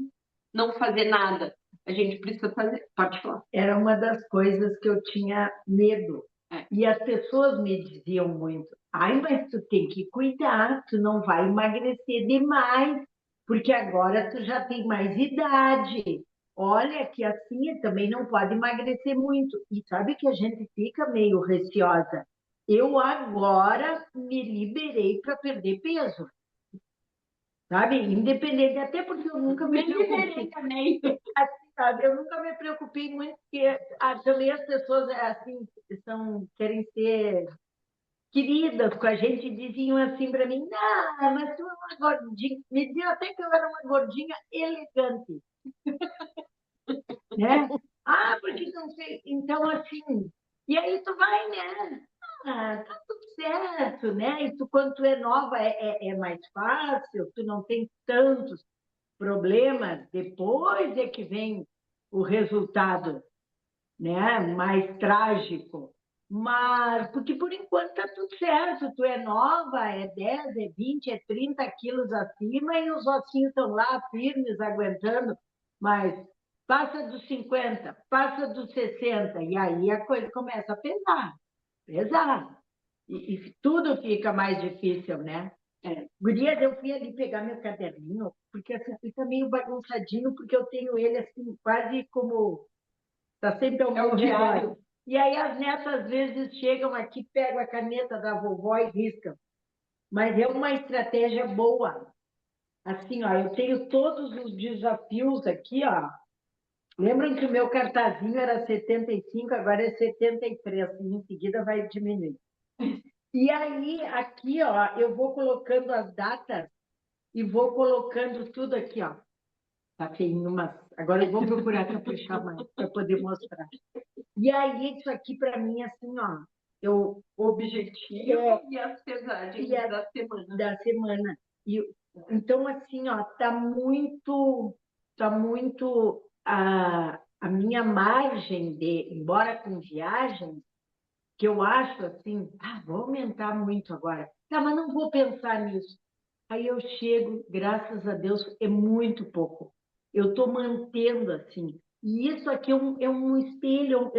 fazer nada. A gente precisa fazer. Pode falar. Era uma das coisas que eu tinha medo. É. E as pessoas me diziam muito: ai, mas tu tem que cuidar, tu não vai emagrecer demais, porque agora tu já tem mais idade. Olha que assim também não pode emagrecer muito. E sabe que a gente fica meio receosa. Eu agora me liberei para perder peso. Sabe? Independente, até porque eu nunca me preocupei. também. Assim, sabe? Eu nunca me preocupei muito, porque também as pessoas assim querem ser queridas com a gente, e diziam assim para mim: não, mas tu é uma gordinha. Me diziam até que eu era uma gordinha elegante, né? Ah, porque não sei. Então, assim, e aí tu vai, né? Ah, tá tudo certo, né? E tu, quando tu é nova, é mais fácil, tu não tem tantos problemas, depois é que vem o resultado, né, mais trágico. Mas, porque por enquanto está tudo certo, tu é nova, é 10, é 20, é 30 quilos acima e os ossinhos estão lá firmes, aguentando, mas passa dos 50, passa dos 60, e aí a coisa começa a pesar. E tudo fica mais difícil, né? Gurias, eu fui ali pegar meu caderninho, porque assim, fica meio bagunçadinho, porque eu tenho ele assim, quase como. Está sempre ao meu redor. E aí as netas às vezes chegam aqui, pegam a caneta da vovó e riscam. Mas é uma estratégia boa. Assim, ó, eu tenho todos os desafios aqui, ó. Lembram que o meu cartazinho era 75, agora é 73, e em seguida vai diminuir. E aí, aqui, ó, eu vou colocando as datas e vou colocando tudo aqui, ó. Tá feinho, mas agora eu vou procurar caprichar mais para poder mostrar. E aí, isso aqui para mim, assim, ó, eu Objetivo e as pesagens da semana. Da semana. E, então, assim, ó, tá muito a minha margem de, embora com viagem, que eu acho assim, vou aumentar muito agora. Tá, mas não vou pensar nisso. Aí eu chego, graças a Deus, é muito pouco. Eu estou mantendo assim. E isso aqui é um espelho,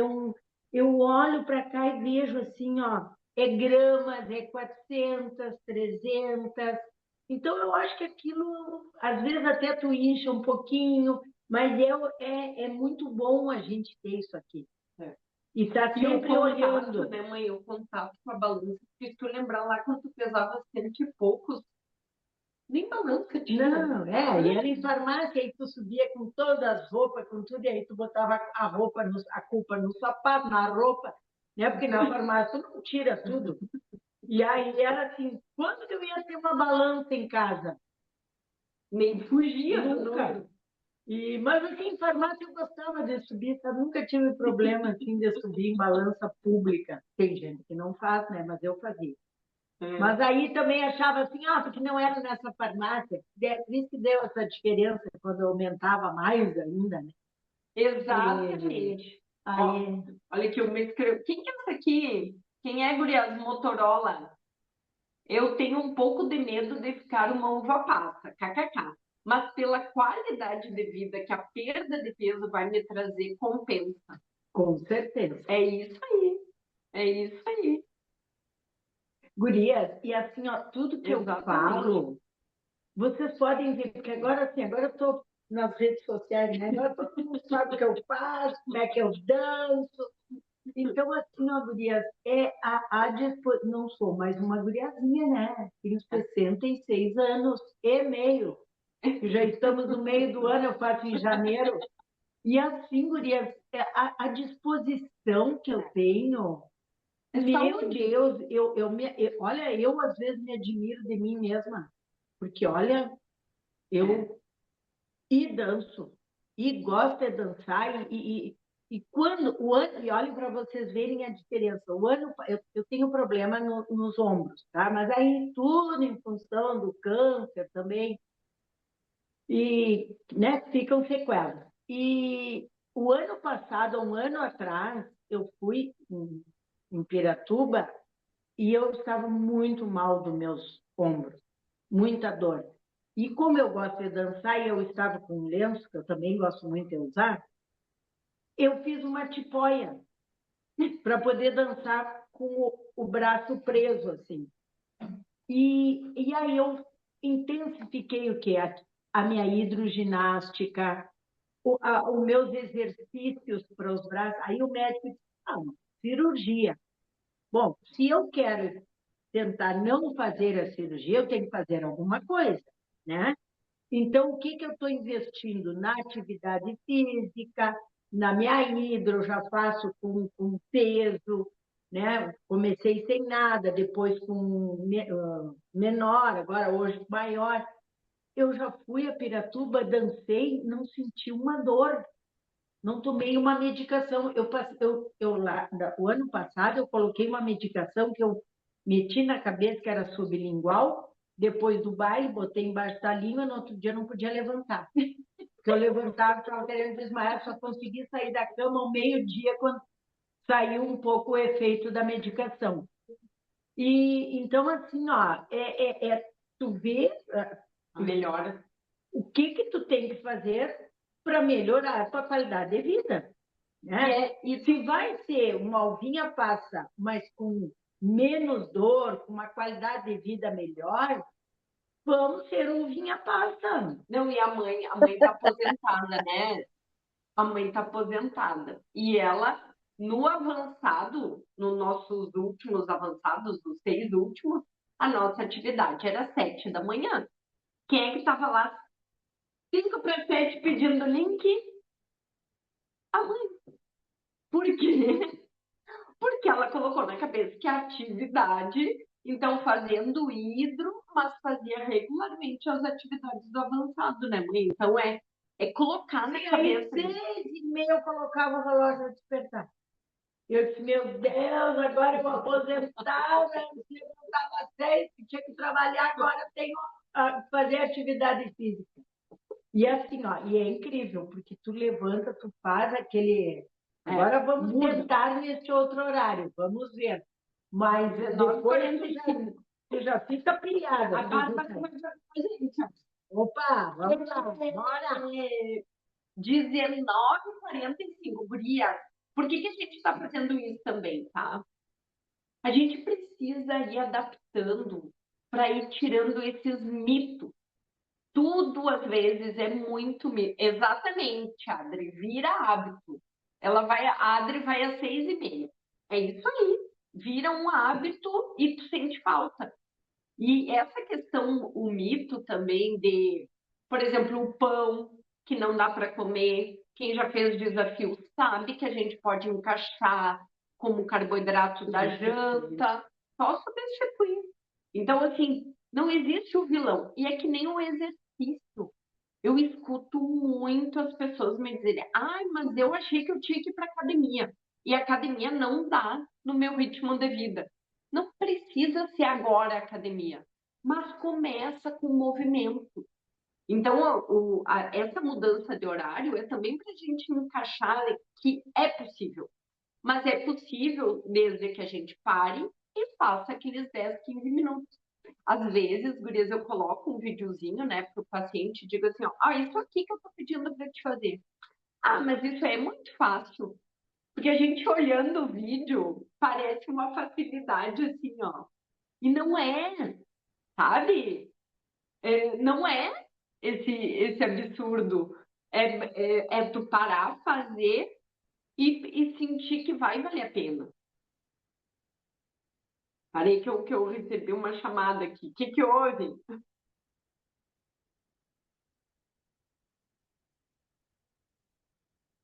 eu olho para cá e vejo assim, ó, é gramas, é 400, 300. Então, eu acho que aquilo, às vezes até tu incha um pouquinho, mas é muito bom a gente ter isso aqui. E está sempre olhando. Né, mãe? O contato com a balança. Se tu lembrar lá quando tu pesava 100 e poucos, nem balança tinha. Não, e era em farmácia, aí tu subia com todas as roupas, com tudo, e aí tu botava a culpa no sapato, na roupa, né? Porque na farmácia tu não tira tudo. E aí era assim, quando que eu ia ter uma balança em casa? Nem fugia. Nunca. Mas assim, em farmácia eu gostava de subir, sabe? Nunca tive problema assim de subir em balança pública. Tem gente que não faz, né? Mas eu fazia. Mas aí também achava assim, porque não era nessa farmácia. Por isso que deu essa diferença quando aumentava mais ainda, né? Exatamente. Aí... Olha aqui, eu me escrevo. Quem que é essa aqui? Quem é, gurias? Motorola? Eu tenho um pouco de medo de ficar uma uva passa, kkk. Mas pela qualidade de vida que a perda de peso vai me trazer, compensa. Com certeza. É isso aí. É isso aí. Gurias, e assim, ó, tudo que eu falo, vocês podem ver, porque agora eu estou nas redes sociais, né? Agora todo mundo sabe o que eu faço, como é que eu danço. Então, assim, ó, gurias, não sou mais uma guriazinha, né? Tenho 66 anos e meio. Já estamos no meio do ano, eu faço em janeiro. E assim, gurias, a disposição que eu tenho, meu Deus, olha, eu às vezes me admiro de mim mesma, porque olha, eu danço, e gosto de dançar, e quando o ano, e olhem para vocês verem a diferença, o ano, eu tenho problema nos ombros, tá? Mas aí tudo em função do câncer também, e né, ficam sequelas. E o ano passado, um ano atrás, eu fui em Piratuba e eu estava muito mal dos meus ombros, muita dor. E como eu gosto de dançar e eu estava com um lenço, que eu também gosto muito de usar, eu fiz uma tipóia para poder dançar com o braço preso, assim. E aí eu intensifiquei o quê? A minha hidroginástica, os meus exercícios para os braços. Aí o médico disse, não, cirurgia. Bom, se eu quero tentar não fazer a cirurgia, eu tenho que fazer alguma coisa, né? Então, o que eu estou investindo? Na atividade física, na minha hidro, eu já faço com peso, né? Comecei sem nada, depois com menor, agora hoje maior. Eu já fui a Piratuba, dancei, não senti uma dor, não tomei uma medicação. O ano passado eu coloquei uma medicação que eu meti na cabeça que era sublingual, depois do baile, botei embaixo da língua, no outro dia eu não podia levantar. Porque eu levantava, estava querendo desmaiar, só consegui sair da cama ao meio-dia, quando saiu um pouco o efeito da medicação. E então, assim, ó, tu vê Melhora. o que tu tem que fazer para melhorar a tua qualidade de vida. Né? E se vai ser uma uvinha passa, mas com menos dor, com uma qualidade de vida melhor, vamos ser uvinha passa. Não, e a mãe tá aposentada, né? A mãe tá aposentada. E ela, no avançado, nos nossos últimos avançados, os 6 últimos, a nossa atividade era 7 da manhã. Quem é que estava lá 5 para 7 pedindo link? A mãe. Por quê? Porque ela colocou na cabeça que a atividade, então fazendo hidro, mas fazia regularmente as atividades do avançado, né, mãe? Então é colocar na cabeça. 6h30 eu colocava o relógio a despertar. Eu disse, meu Deus, agora eu vou aposentar, eu levantava às 6, tinha que trabalhar, agora tenho que fazer atividade física. E assim, ó, e é incrível, porque tu levanta, tu faz aquele. Agora vamos tentar nesse outro horário, vamos ver. Mas depois tu já fica pilhada. Opa, vamos lá, bora! 19h45, guria. Por que a gente está fazendo isso também, tá? A gente precisa ir adaptando para ir tirando esses mitos. Tudo, às vezes, é muito mito. Exatamente, Adri, vira hábito. A Adri vai às 6h30. É isso aí. Vira um hábito e tu sente falta. E essa questão, o mito também de, por exemplo, o pão que não dá para comer. Quem já fez desafio sabe que a gente pode encaixar como carboidrato da janta, só substituir. Então, assim, não existe o vilão. E é que nem o exercício. Eu escuto muito as pessoas me dizerem: ai, mas eu achei que eu tinha que ir para academia. E a academia não dá no meu ritmo de vida. Não precisa ser agora a academia, mas começa com movimento. Então, essa mudança de horário é também para a gente encaixar que é possível. Mas é possível desde que a gente pare e faça aqueles 10, 15 minutos. Às vezes, gurias, eu coloco um videozinho, né, para o paciente e digo assim, ó, isso aqui que eu estou pedindo para te fazer. Ah, mas isso é muito fácil. Porque a gente olhando o vídeo, parece uma facilidade assim, ó. E não é, sabe? Não é esse absurdo. É tu parar, fazer e sentir que vai valer a pena. Parei que eu recebi uma chamada aqui. O que houve?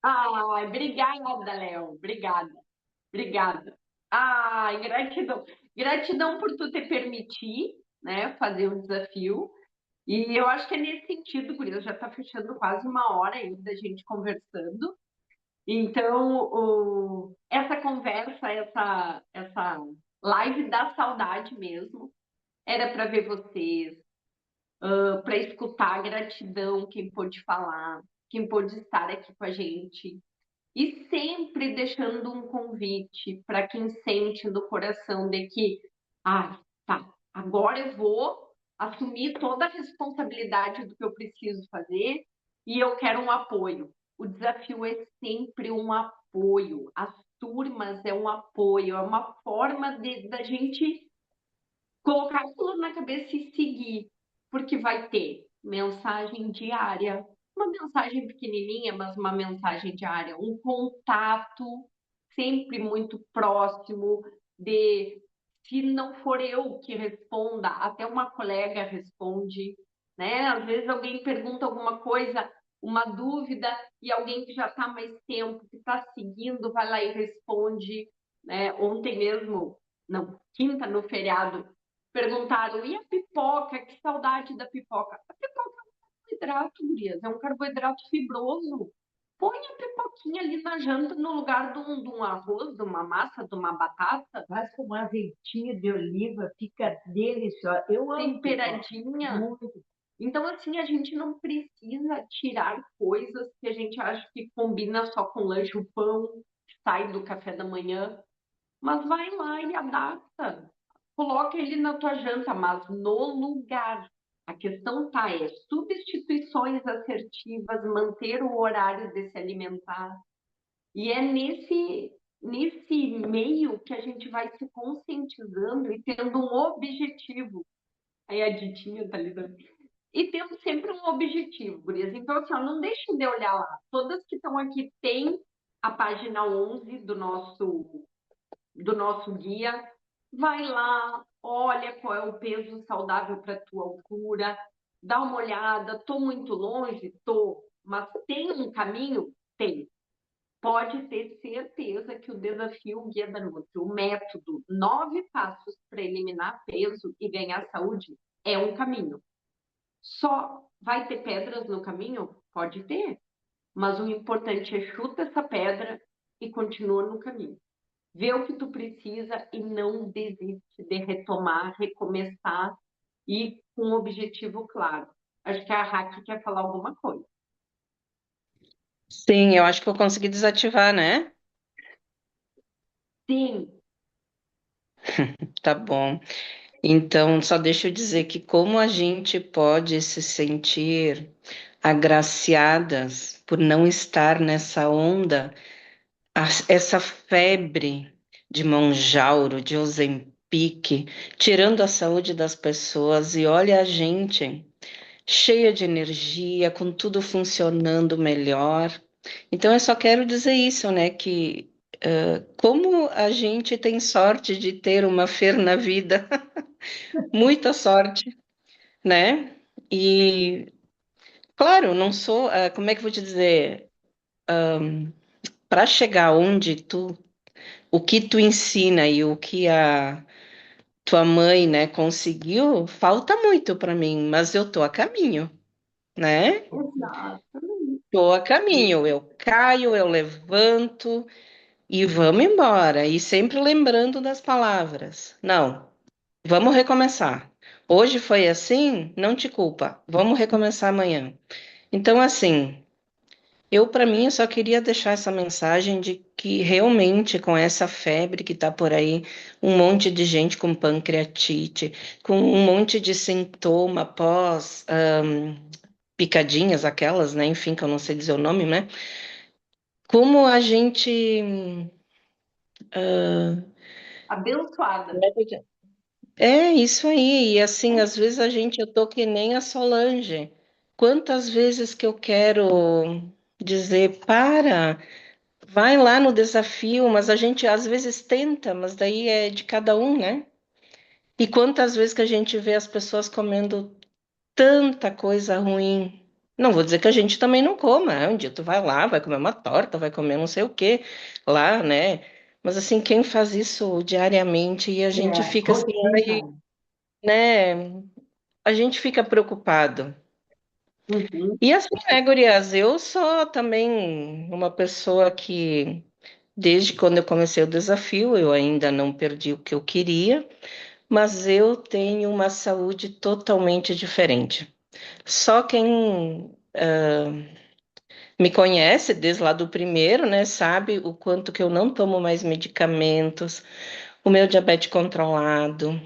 Ai, obrigada, Léo. Obrigada. Obrigada. Ai, gratidão. Gratidão por tu te permitir, né, fazer o desafio. E eu acho que é nesse sentido, Gurias, já está fechando quase uma hora aí da gente conversando. Então, essa conversa, essa live da saudade mesmo, era para ver vocês, para escutar a gratidão, quem pôde falar, quem pôde estar aqui com a gente. E sempre deixando um convite para quem sente no coração de que, tá, agora eu vou assumir toda a responsabilidade do que eu preciso fazer e eu quero um apoio. O desafio é sempre um apoio. As turmas é um apoio, é uma forma da gente colocar aquilo na cabeça e seguir, porque vai ter mensagem diária, uma mensagem pequenininha, mas uma mensagem diária, um contato sempre muito próximo de, se não for eu que responda, até uma colega responde, né? Às vezes alguém pergunta alguma coisa, uma dúvida, e alguém que já está mais tempo, que está seguindo, vai lá e responde, né? Ontem mesmo, não, quinta no feriado, perguntaram, e a pipoca? Que saudade da pipoca. A pipoca é um carboidrato, gurias, é um carboidrato fibroso. Põe a pipoquinha ali na janta no lugar de um arroz, de uma massa, de uma batata. Faz com uma azeitinho de oliva, fica deliciosa. Eu amo pipoca. Temperadinha. Muito. Então, assim, a gente não precisa tirar coisas que a gente acha que combina só com lanche, o pão que sai do café da manhã, mas vai lá e adapta. Coloca ele na tua janta, mas no lugar. A questão tá é substituições assertivas, manter o horário de se alimentar. E é nesse meio que a gente vai se conscientizando e tendo um objetivo. Aí a ditinha tá ali também. E tendo sempre um objetivo, gurias. Então, assim, ó, não deixem de olhar lá. Todas que estão aqui têm a página 11 do nosso guia. Vai lá, olha qual é o peso saudável para a tua altura, dá uma olhada. Estou muito longe? Estou. Mas tem um caminho? Tem. Pode ter certeza que o desafio Guia da Nutri, o método 9 passos para eliminar peso e ganhar saúde, é um caminho. Só vai ter pedras no caminho? Pode ter. Mas o importante é chuta essa pedra e continua no caminho. Vê o que tu precisa e não desiste de retomar, recomeçar e com um objetivo claro. Acho que a Raquel quer falar alguma coisa. Sim, eu acho que eu consegui desativar, né? Sim, Tá bom. Então, só deixa eu dizer que como a gente pode se sentir agraciadas por não estar nessa onda, essa febre de Monjauro, de Ozempic, tirando a saúde das pessoas, e olha a gente cheia de energia, com tudo funcionando melhor. Então, eu só quero dizer isso, né? Que como a gente tem sorte de ter uma Fer na vida, muita sorte, né? E, claro, não sou, como é que eu vou te dizer? Para chegar onde o que tu ensina e o que a tua mãe, né, conseguiu, falta muito para mim, mas eu tô a caminho, né? exato. Tô a caminho, eu caio, eu levanto e vamos embora. E sempre lembrando das palavras. Não, vamos recomeçar. Hoje foi assim, não te culpa. Vamos recomeçar amanhã. Então, assim, para mim, eu só queria deixar essa mensagem de que realmente com essa febre que tá por aí, um monte de gente com pancreatite, com um monte de sintoma pós picadinhas, aquelas, né? Enfim, que eu não sei dizer o nome, né? Como a gente. Abençoada. É isso aí. E assim, às vezes eu tô que nem a Solange. Quantas vezes que eu quero dizer, para, vai lá no desafio, mas a gente às vezes tenta, mas daí é de cada um, né? E quantas vezes que a gente vê as pessoas comendo tanta coisa ruim. Não vou dizer que a gente também não coma, né? Um dia tu vai lá, vai comer uma torta, vai comer não sei o quê lá, né? Mas assim, quem faz isso diariamente e a gente fica assim, aí, Rotina. né? A gente fica preocupado. Uhum. E assim, né, gurias, eu sou também uma pessoa que, desde quando eu comecei o desafio, eu ainda não perdi o que eu queria, mas eu tenho uma saúde totalmente diferente. Só quem me conhece desde lá do primeiro, né, sabe o quanto que eu não tomo mais medicamentos, o meu diabetes controlado,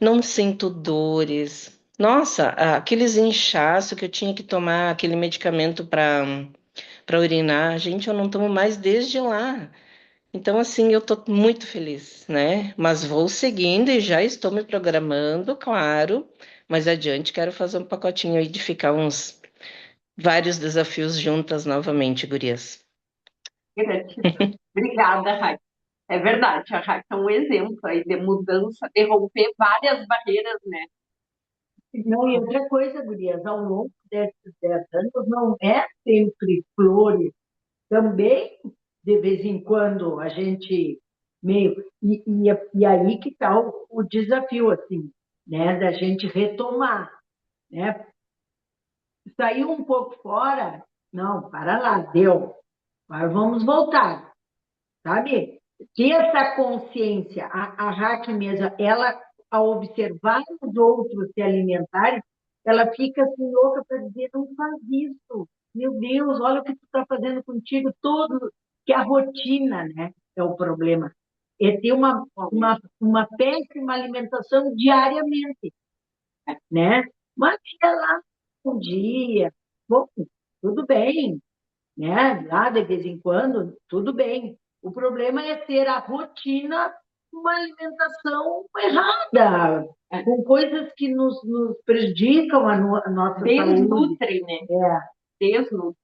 não sinto dores. Nossa, aqueles inchaços que eu tinha que tomar, aquele medicamento para urinar, gente, eu não tomo mais desde lá. Então, assim, eu tô muito feliz, né? Mas vou seguindo e já estou me programando, claro. Mais adiante, quero fazer um pacotinho aí de ficar uns vários desafios juntas novamente, gurias. Gratidão. Obrigada, Raíssa. É verdade, a Raíssa é um exemplo aí de mudança, de romper várias barreiras, né? Não, e outra coisa, gurias, ao longo desses 10 anos não é sempre flores. Também, de vez em quando, a gente meio. E aí que está o desafio, assim, né? Da gente retomar, né? Sair um pouco fora, não, para lá, deu. Agora vamos voltar, sabe? Ter essa consciência, a Raque mesmo, ela, ao observar os outros se alimentarem, ela fica assim louca para dizer, não faz isso. Meu Deus, olha o que tu está fazendo contigo, todo, que a rotina, né, é o problema. É ter uma péssima alimentação diariamente, né? Mas ia lá um dia, bom, tudo bem, né? Lá de vez em quando, tudo bem. O problema é ter a rotina, uma alimentação errada, com coisas que nos prejudicam a nossa saúde. Desnutre, né? É, Desnutre.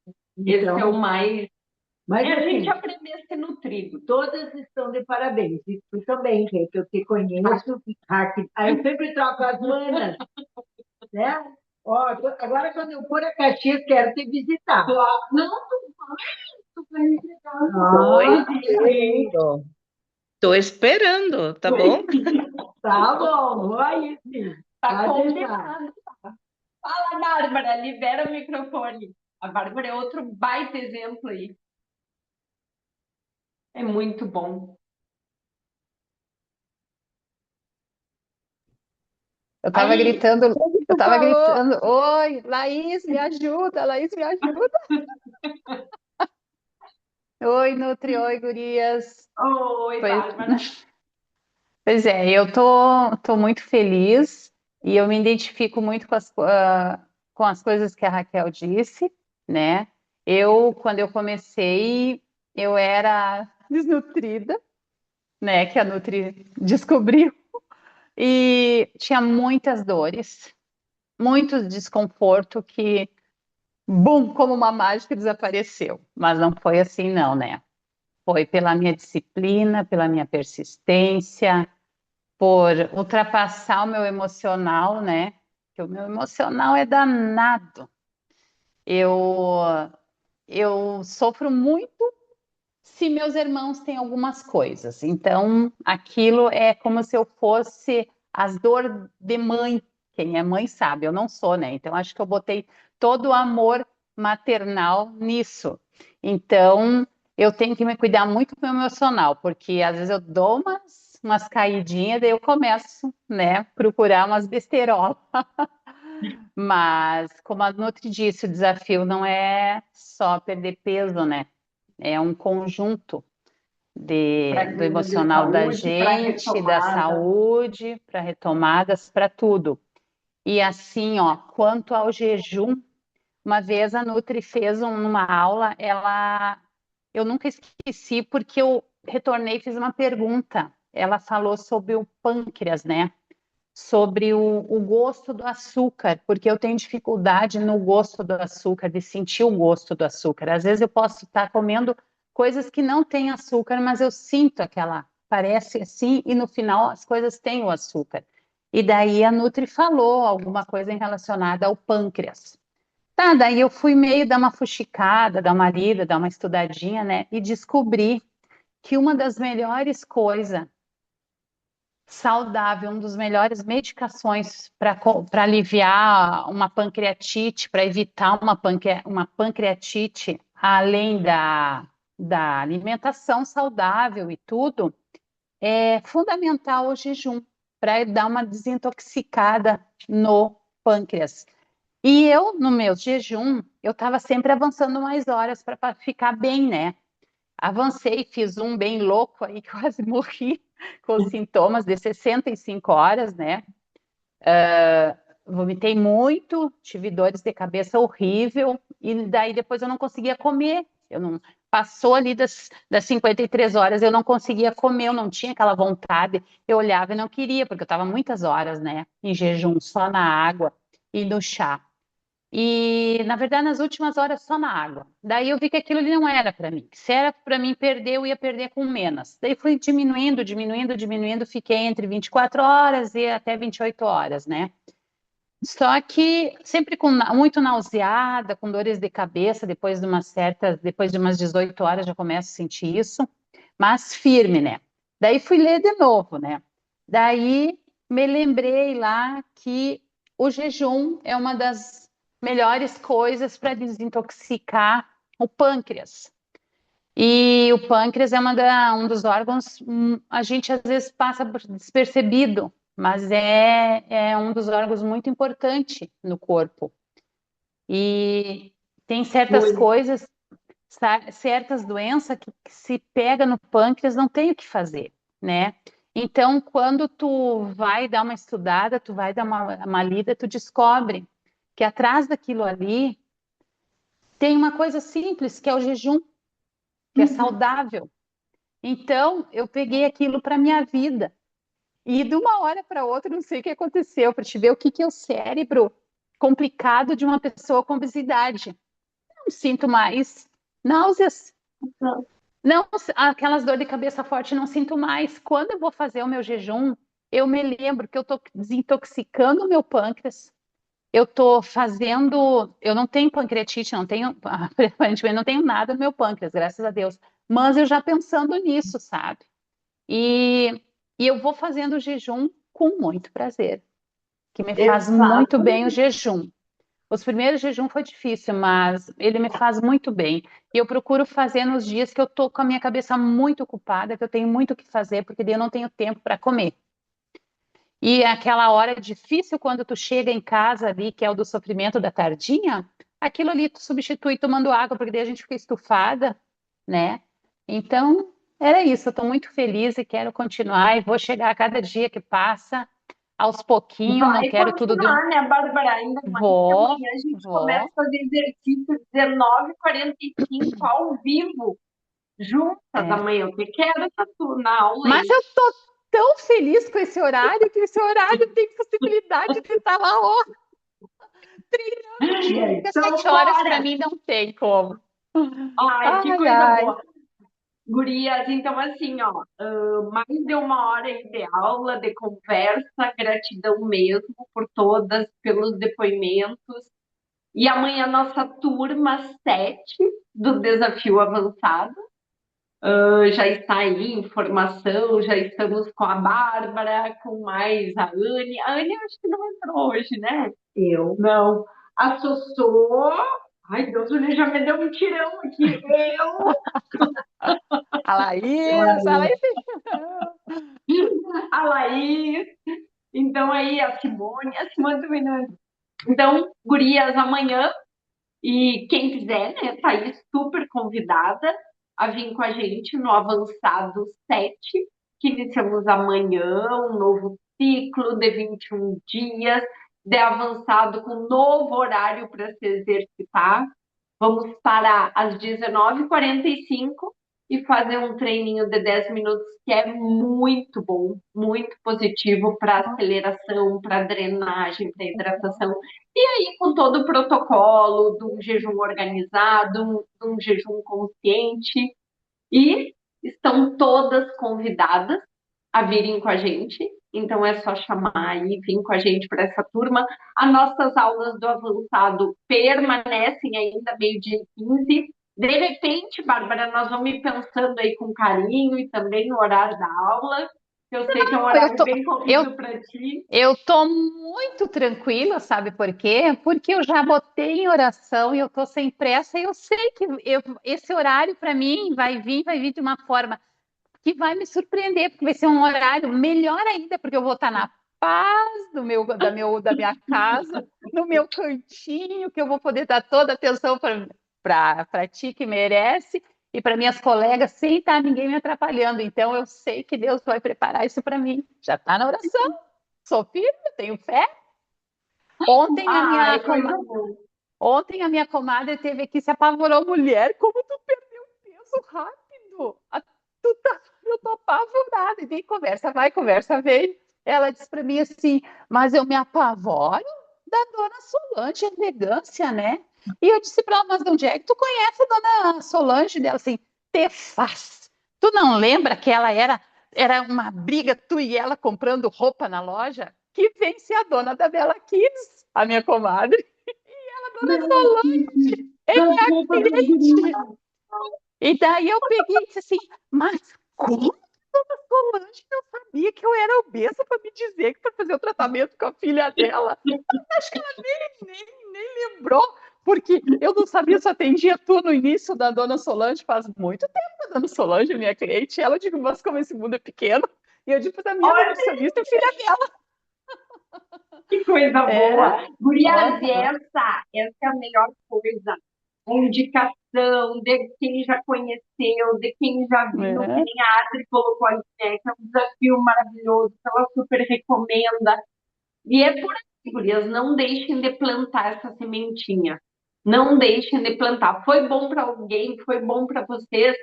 Esse é o então, mais. mas É a gente assim, aprender a ser nutrido. todas estão de parabéns. E tu também, Rê, que eu te conheço, aí eu sempre troco as manas, né? Ó, agora quando eu for a Caxias, quero te visitar. Não, tu vai me Ah, sim. Tô esperando, tá bom? Tá bom, vou aí sim. Tá Pode deixar. combinado. Fala, Bárbara, libera o microfone. A Bárbara é outro baita exemplo aí. É muito bom. Aí, Eu Tu tava falou, gritando, oi, Laís, me ajuda, Laís, me ajuda. Oi, Nutri, oi, gurias. oi, Pois, Bárbara. pois é, eu tô muito feliz e eu me identifico muito com as coisas que a Raquel disse, né? Quando eu comecei, eu era desnutrida, né? Que a Nutri descobriu. E tinha muitas dores, muito desconforto que, bum, como uma mágica desapareceu. Mas não foi assim, não, né? Foi pela minha disciplina, pela minha persistência, por ultrapassar o meu emocional, né? Que o meu emocional é danado. Eu, eu sofro muito se meus irmãos têm algumas coisas. Então, aquilo é como se eu fosse as dores de mãe. Quem é mãe sabe, eu não sou, né? Então, acho que eu botei todo o amor maternal nisso. Então, eu tenho que me cuidar muito do meu emocional, porque às vezes eu dou umas caidinhas, daí eu começo, né, procurar umas besteirolas. Mas, como a Nutri disse, o desafio não é só perder peso, né? É um conjunto Para do cuida de emocional da saúde, para gente, da retomada. saúde, para retomadas, para tudo. E assim, ó, quanto ao jejum, uma vez a Nutri fez numa aula, eu nunca esqueci porque eu retornei e fiz uma pergunta. Ela falou sobre o pâncreas, né? Sobre o gosto do açúcar, porque eu tenho dificuldade no gosto do açúcar, de sentir o gosto do açúcar. Às vezes eu posso estar comendo coisas que não têm açúcar, mas eu sinto aquela, parece assim, e no final as coisas têm o açúcar. E daí a Nutri falou alguma coisa relacionada ao pâncreas. Tá, daí eu fui meio dar uma fuxicada, dar uma lida, dar uma estudadinha, né? E descobri que uma das melhores coisas saudável, uma das melhores medicações para aliviar uma pancreatite, para evitar uma pancreatite, além da alimentação saudável e tudo, é fundamental o jejum para dar uma desintoxicada no pâncreas. E eu, no meu jejum, eu estava sempre avançando mais horas para ficar bem, né? Avancei, fiz um bem louco aí, quase morri com os sintomas de 65 horas, né? Vomitei muito, tive dores de cabeça horrível, e daí depois eu não conseguia comer. Eu não Passou ali das 53 horas, eu não conseguia comer, eu não tinha aquela vontade. Eu olhava e não queria, porque eu estava muitas horas, né? Em jejum, só na água e no chá. E, na verdade, nas últimas horas, só na água. Daí eu vi que aquilo ali não era para mim. Se era para mim perder, eu ia perder com menos. Daí fui diminuindo, diminuindo, diminuindo. Fiquei entre 24 horas e até 28 horas, né? Só que sempre muito nauseada, com dores de cabeça, depois de umas 18 horas já começo a sentir isso, mas firme, né? Daí fui ler de novo, né? Daí me lembrei lá que o jejum é uma das melhores coisas para desintoxicar o pâncreas. E o pâncreas é um dos órgãos, a gente às vezes passa despercebido, mas é um dos órgãos muito importante no corpo. E tem certas coisas, certas doenças que se pega no pâncreas não tem o que fazer, né? Então, quando tu vai dar uma estudada, tu vai dar uma lida, tu descobre que atrás daquilo ali tem uma coisa simples, que é o jejum, que é saudável. Então, eu peguei aquilo para minha vida. E de uma hora para outra, não sei o que aconteceu, para te ver o que é o cérebro complicado de uma pessoa com obesidade. Não sinto mais náuseas, não, aquelas dor de cabeça forte não sinto mais. Quando eu vou fazer o meu jejum, eu me lembro que eu estou desintoxicando o meu pâncreas. Eu estou fazendo, eu não tenho pancreatite, não tenho, aparentemente não tenho nada no meu pâncreas, graças a Deus. Mas eu já pensando nisso, sabe? E, e eu vou fazendo o jejum com muito prazer, que me faz muito bem o jejum. Os primeiros jejum foi difícil, mas ele me faz muito bem. E eu procuro fazer nos dias que eu tô com a minha cabeça muito ocupada, que eu tenho muito o que fazer, porque daí eu não tenho tempo para comer. E aquela hora difícil quando tu chega em casa ali, que é o do sofrimento da tardinha, aquilo ali tu substitui tomando água, porque daí a gente fica estufada, né? Então, era isso. Eu estou muito feliz e quero continuar e vou chegar a cada dia que passa, aos pouquinhos, não Vai quero tudo de continuar, né, Bárbara? Ainda mais que Vou, amanhã a gente começa vou. a fazer exercício 19h45 ao vivo, juntas É. amanhã. Eu quero essa na aula Mas aí. eu tô tão feliz com esse horário que esse horário tem possibilidade de estar lá, ó, treinando. Porque Então, 7 horas para bora! mim não tem como. Ai, que Ai, coisa ai. boa. Gurias, então assim, ó, mais de uma hora aí de aula, de conversa, gratidão mesmo por todas, pelos depoimentos. E amanhã nossa turma 7 do Desafio Avançado. Já está aí informação, já estamos com a Bárbara, com mais a Anne. A Anne eu acho que não entrou hoje, né? Eu. Não. A Sossô. Ai, Deus, o já me deu um tirão aqui. A Laís. A Laís. Então aí a Simone também não entrou. Então, gurias, amanhã, e quem quiser, né, tá aí super convidada a vir com a gente no Avançado 7, que iniciamos amanhã, um novo ciclo de 21 dias, de avançado com um novo horário para se exercitar. Vamos parar às 19h45 e fazer um treininho de 10 minutos que é muito bom, muito positivo para aceleração, para drenagem, para hidratação. E aí, com todo o protocolo de um jejum organizado, de um jejum consciente, E estão todas convidadas a virem com a gente. Então é só chamar e vir com a gente para essa turma. As nossas aulas do avançado permanecem ainda meio-dia e 15. De repente, Bárbara, nós vamos ir pensando aí com carinho e também no horário da aula. Eu sei que é um Eu horário tô, bem eu, corrido para ti. eu tô muito tranquila, sabe por quê? Porque eu já botei em oração e eu tô sem pressa e eu sei que esse horário para mim vai vir de uma forma que vai me surpreender, porque vai ser um horário melhor ainda, porque eu vou estar na paz da minha casa, no meu cantinho, que eu vou poder dar toda a atenção para ti que merece e para minhas colegas, sem estar ninguém me atrapalhando. Então, eu sei que Deus vai preparar isso para mim. Já está na oração. Sou firme, tenho fé. Ontem a minha, Ai, coisa coma- boa. Ontem a minha comadre teve aqui, se apavorou, mulher, como tu perdeu peso rápido. Eu tô apavorada. E daí conversa vai, conversa vem. Ela disse para mim assim, mas eu me apavoro da dona Solange, elegância, né? E eu disse para ela, mas de onde é que tu conhece a dona Solange? Dela assim, te faz. Tu não lembra que era uma briga, tu e ela comprando roupa na loja? Que vence a dona da Bela Kids, a minha comadre. Dona Solange é Das minha roupas das cliente. gurias. E daí eu peguei e disse assim, mas como a Dona Solange não sabia que eu era obesa para me dizer que para fazer o tratamento com a filha dela? Acho que ela nem lembrou, porque eu não sabia se atendia tu no início da Dona Solange, faz muito tempo que a Dona Solange é minha cliente. E ela digo, mas como esse mundo é pequeno? E eu digo, da minha Olha nutricionista e filha dela. que coisa boa. É, Gurias, e uhum, essa é a melhor coisa. A indicação de quem já conheceu, de quem já viu, que é. nem a Adri colocou ali, né, que é um desafio maravilhoso, que ela super recomenda. E é por aí, gurias, não deixem de plantar essa sementinha. Não deixem de plantar. Foi bom para alguém, foi bom para vocês,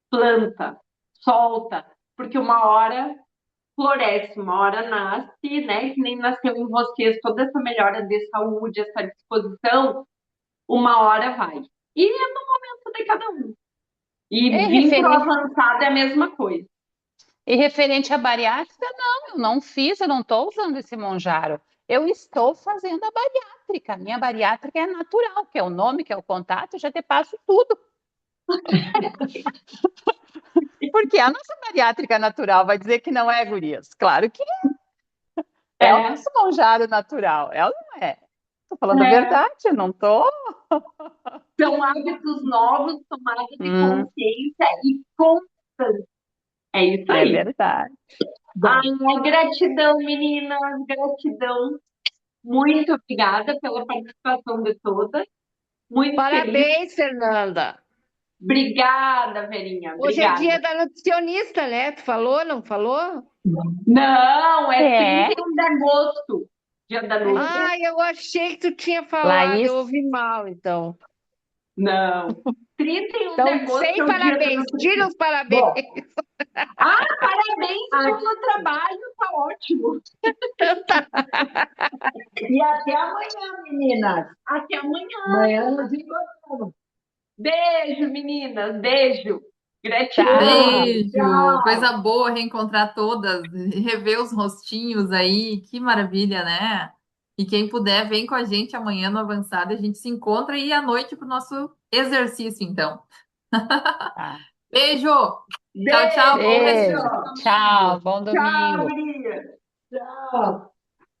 planta, solta, porque uma hora floresce, uma hora nasce, né? Que nem nasceu em vocês toda essa melhora de saúde, essa disposição, uma hora vai. E é no momento de cada um. E É vir pro referente avançado é a mesma coisa. E referente à bariátrica, não, eu não fiz, eu não estou usando esse Monjaro. Eu estou fazendo a bariátrica. Minha bariátrica é natural, que é o nome, que é o contato, eu já te passo tudo. Porque a nossa bariátrica natural vai dizer que não é, gurias? Claro que é o É, nosso Monjaro natural. É ou não é? Estou falando a é. verdade, eu não estou. São hábitos novos, tomados de Hum, consciência e constância. É isso é aí. verdade. Ai, Bom, gratidão, meninas, gratidão. Muito obrigada pela participação de todas. Muito feliz. Parabéns, Fernanda. Obrigada, Verinha. Hoje é dia Obrigada. da nutricionista, né? Tu falou, não falou? Não, é é, 31 de agosto, dia da Nutri. Ah, eu achei que tu tinha falado, eu Laís, ouvi mal, então. Não. 31 de Então, agosto é sem o dia da parabéns, tira nutrição. os parabéns. Bom, parabéns pelo trabalho, tá ótimo. E até amanhã, meninas. Até amanhã. Amanhã nos encontramos. Beijo, meninas. Beijo. Gratidão. tchau. Beijo! Coisa boa reencontrar todas, rever os rostinhos aí, que maravilha, né? E quem puder, vem com a gente amanhã no Avançado, a gente se encontra e à noite para o nosso exercício, então. Tá. Beijo! Tchau, tchau, bom Beijo. restante Beijo, de tchau, domingo! bom Tchau, domingo. Maria. Tchau.